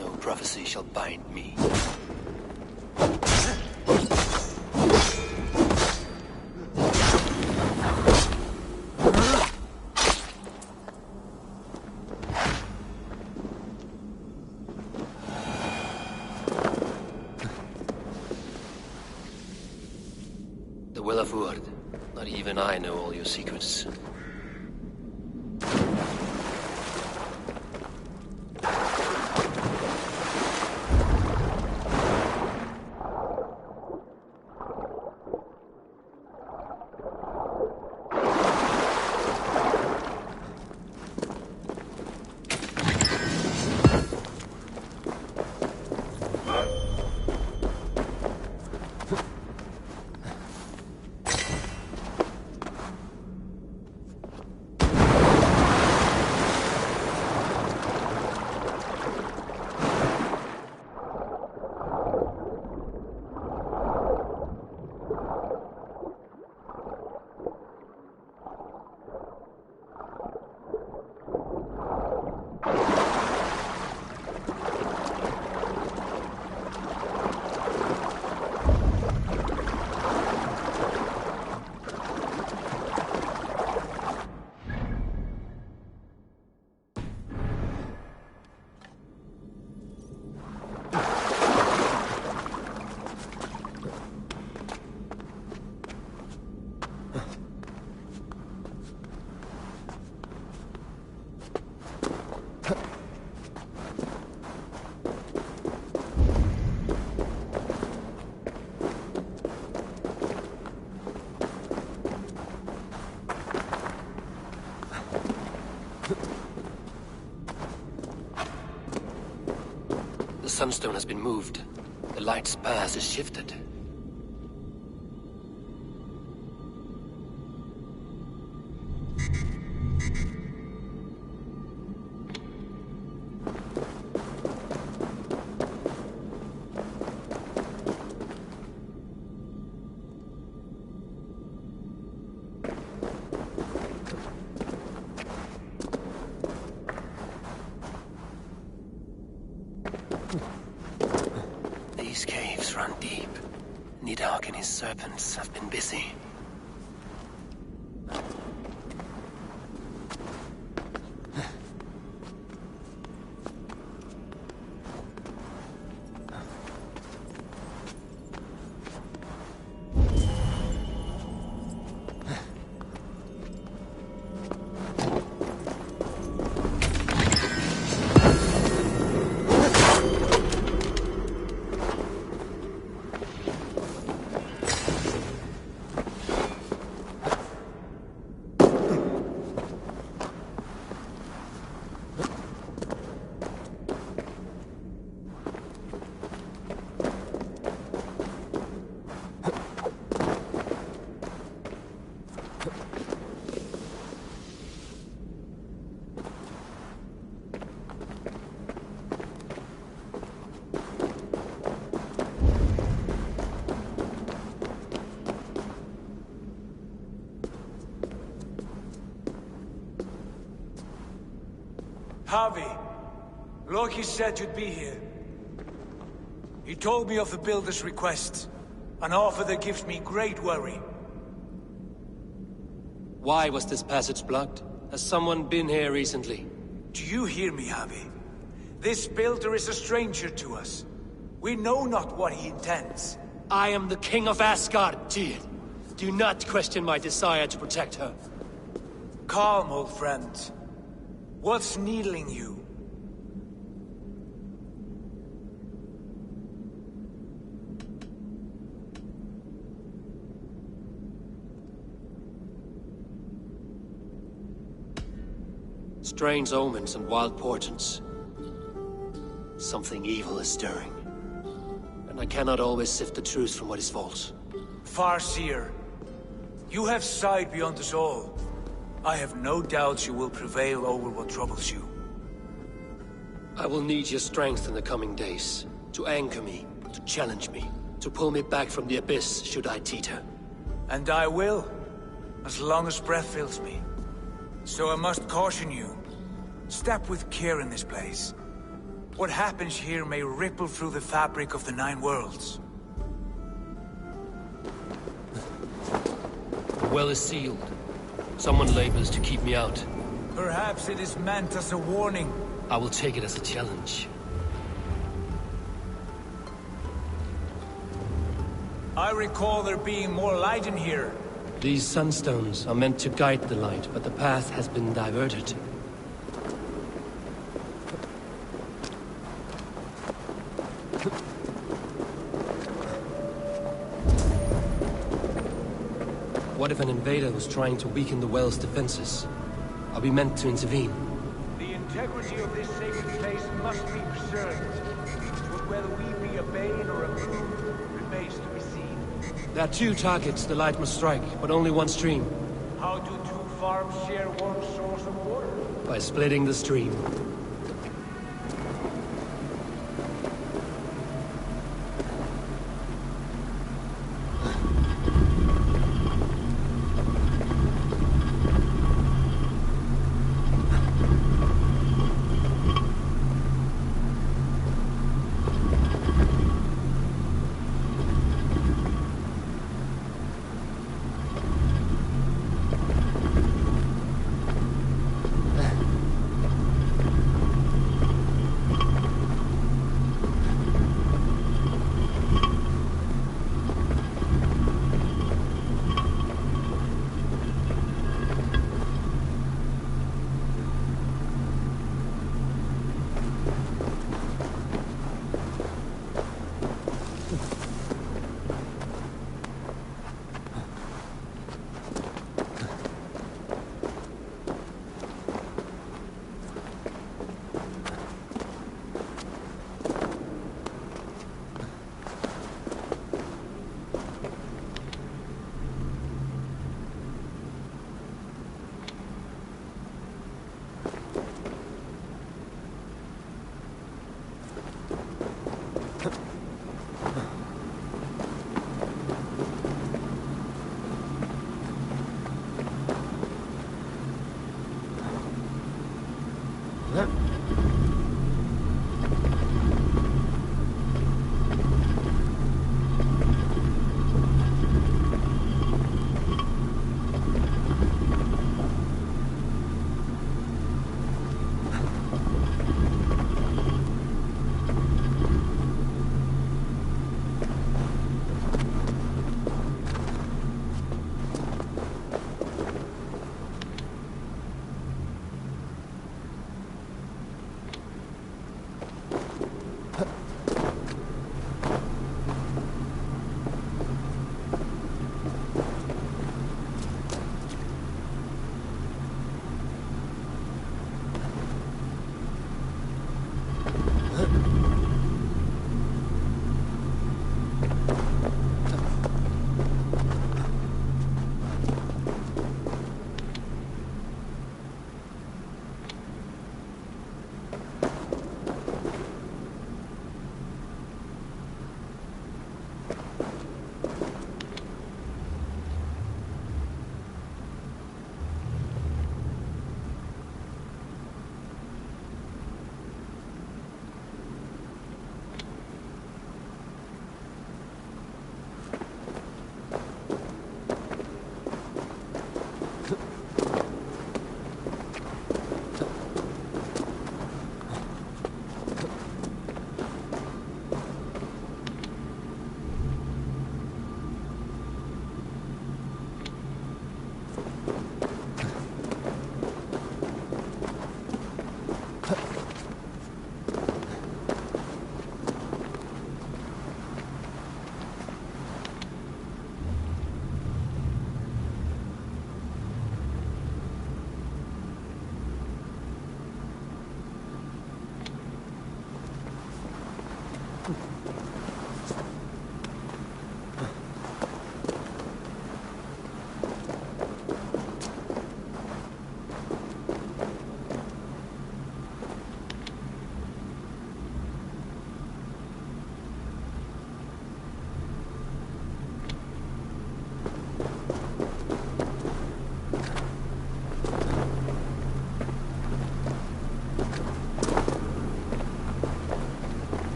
No prophecy shall bind me. The Will of Wood. Not even I know all your secrets. The sunstone has been moved. The light's path is shifted. These caves run deep. Nidhogg and his serpents have been busy. Harvey, Loki said you'd be here. He told me of the Builder's request, an offer that gives me great worry. Why was this passage blocked? Has someone been here recently? Do you hear me, Harvey? This Builder is a stranger to us. We know not what he intends. I am the King of Asgard, Tyr. Do not question my desire to protect her. Calm, old friend. What's needling you? Strange omens and wild portents. Something evil is stirring. And I cannot always sift the truth from what is false. Farseer, you have sight beyond us all. I have no doubts you will prevail over what troubles you. I will need your strength in the coming days. To anchor me, to challenge me, to pull me back from the abyss should I teeter. And I will, as long as breath fills me. So I must caution you. Step with care in this place. What happens here may ripple through the fabric of the Nine Worlds. The well is sealed. Someone labors to keep me out. Perhaps it is meant as a warning. I will take it as a challenge. I recall there being more light in here. These sunstones are meant to guide the light, but the path has been diverted. What if an invader was trying to weaken the well's defenses? Are we meant to intervene? The integrity of this sacred place must be preserved. But whether we be a bane or a boon remains to be seen. There are two targets the light must strike, but only one stream. How do two farms share one source of water? By splitting the stream.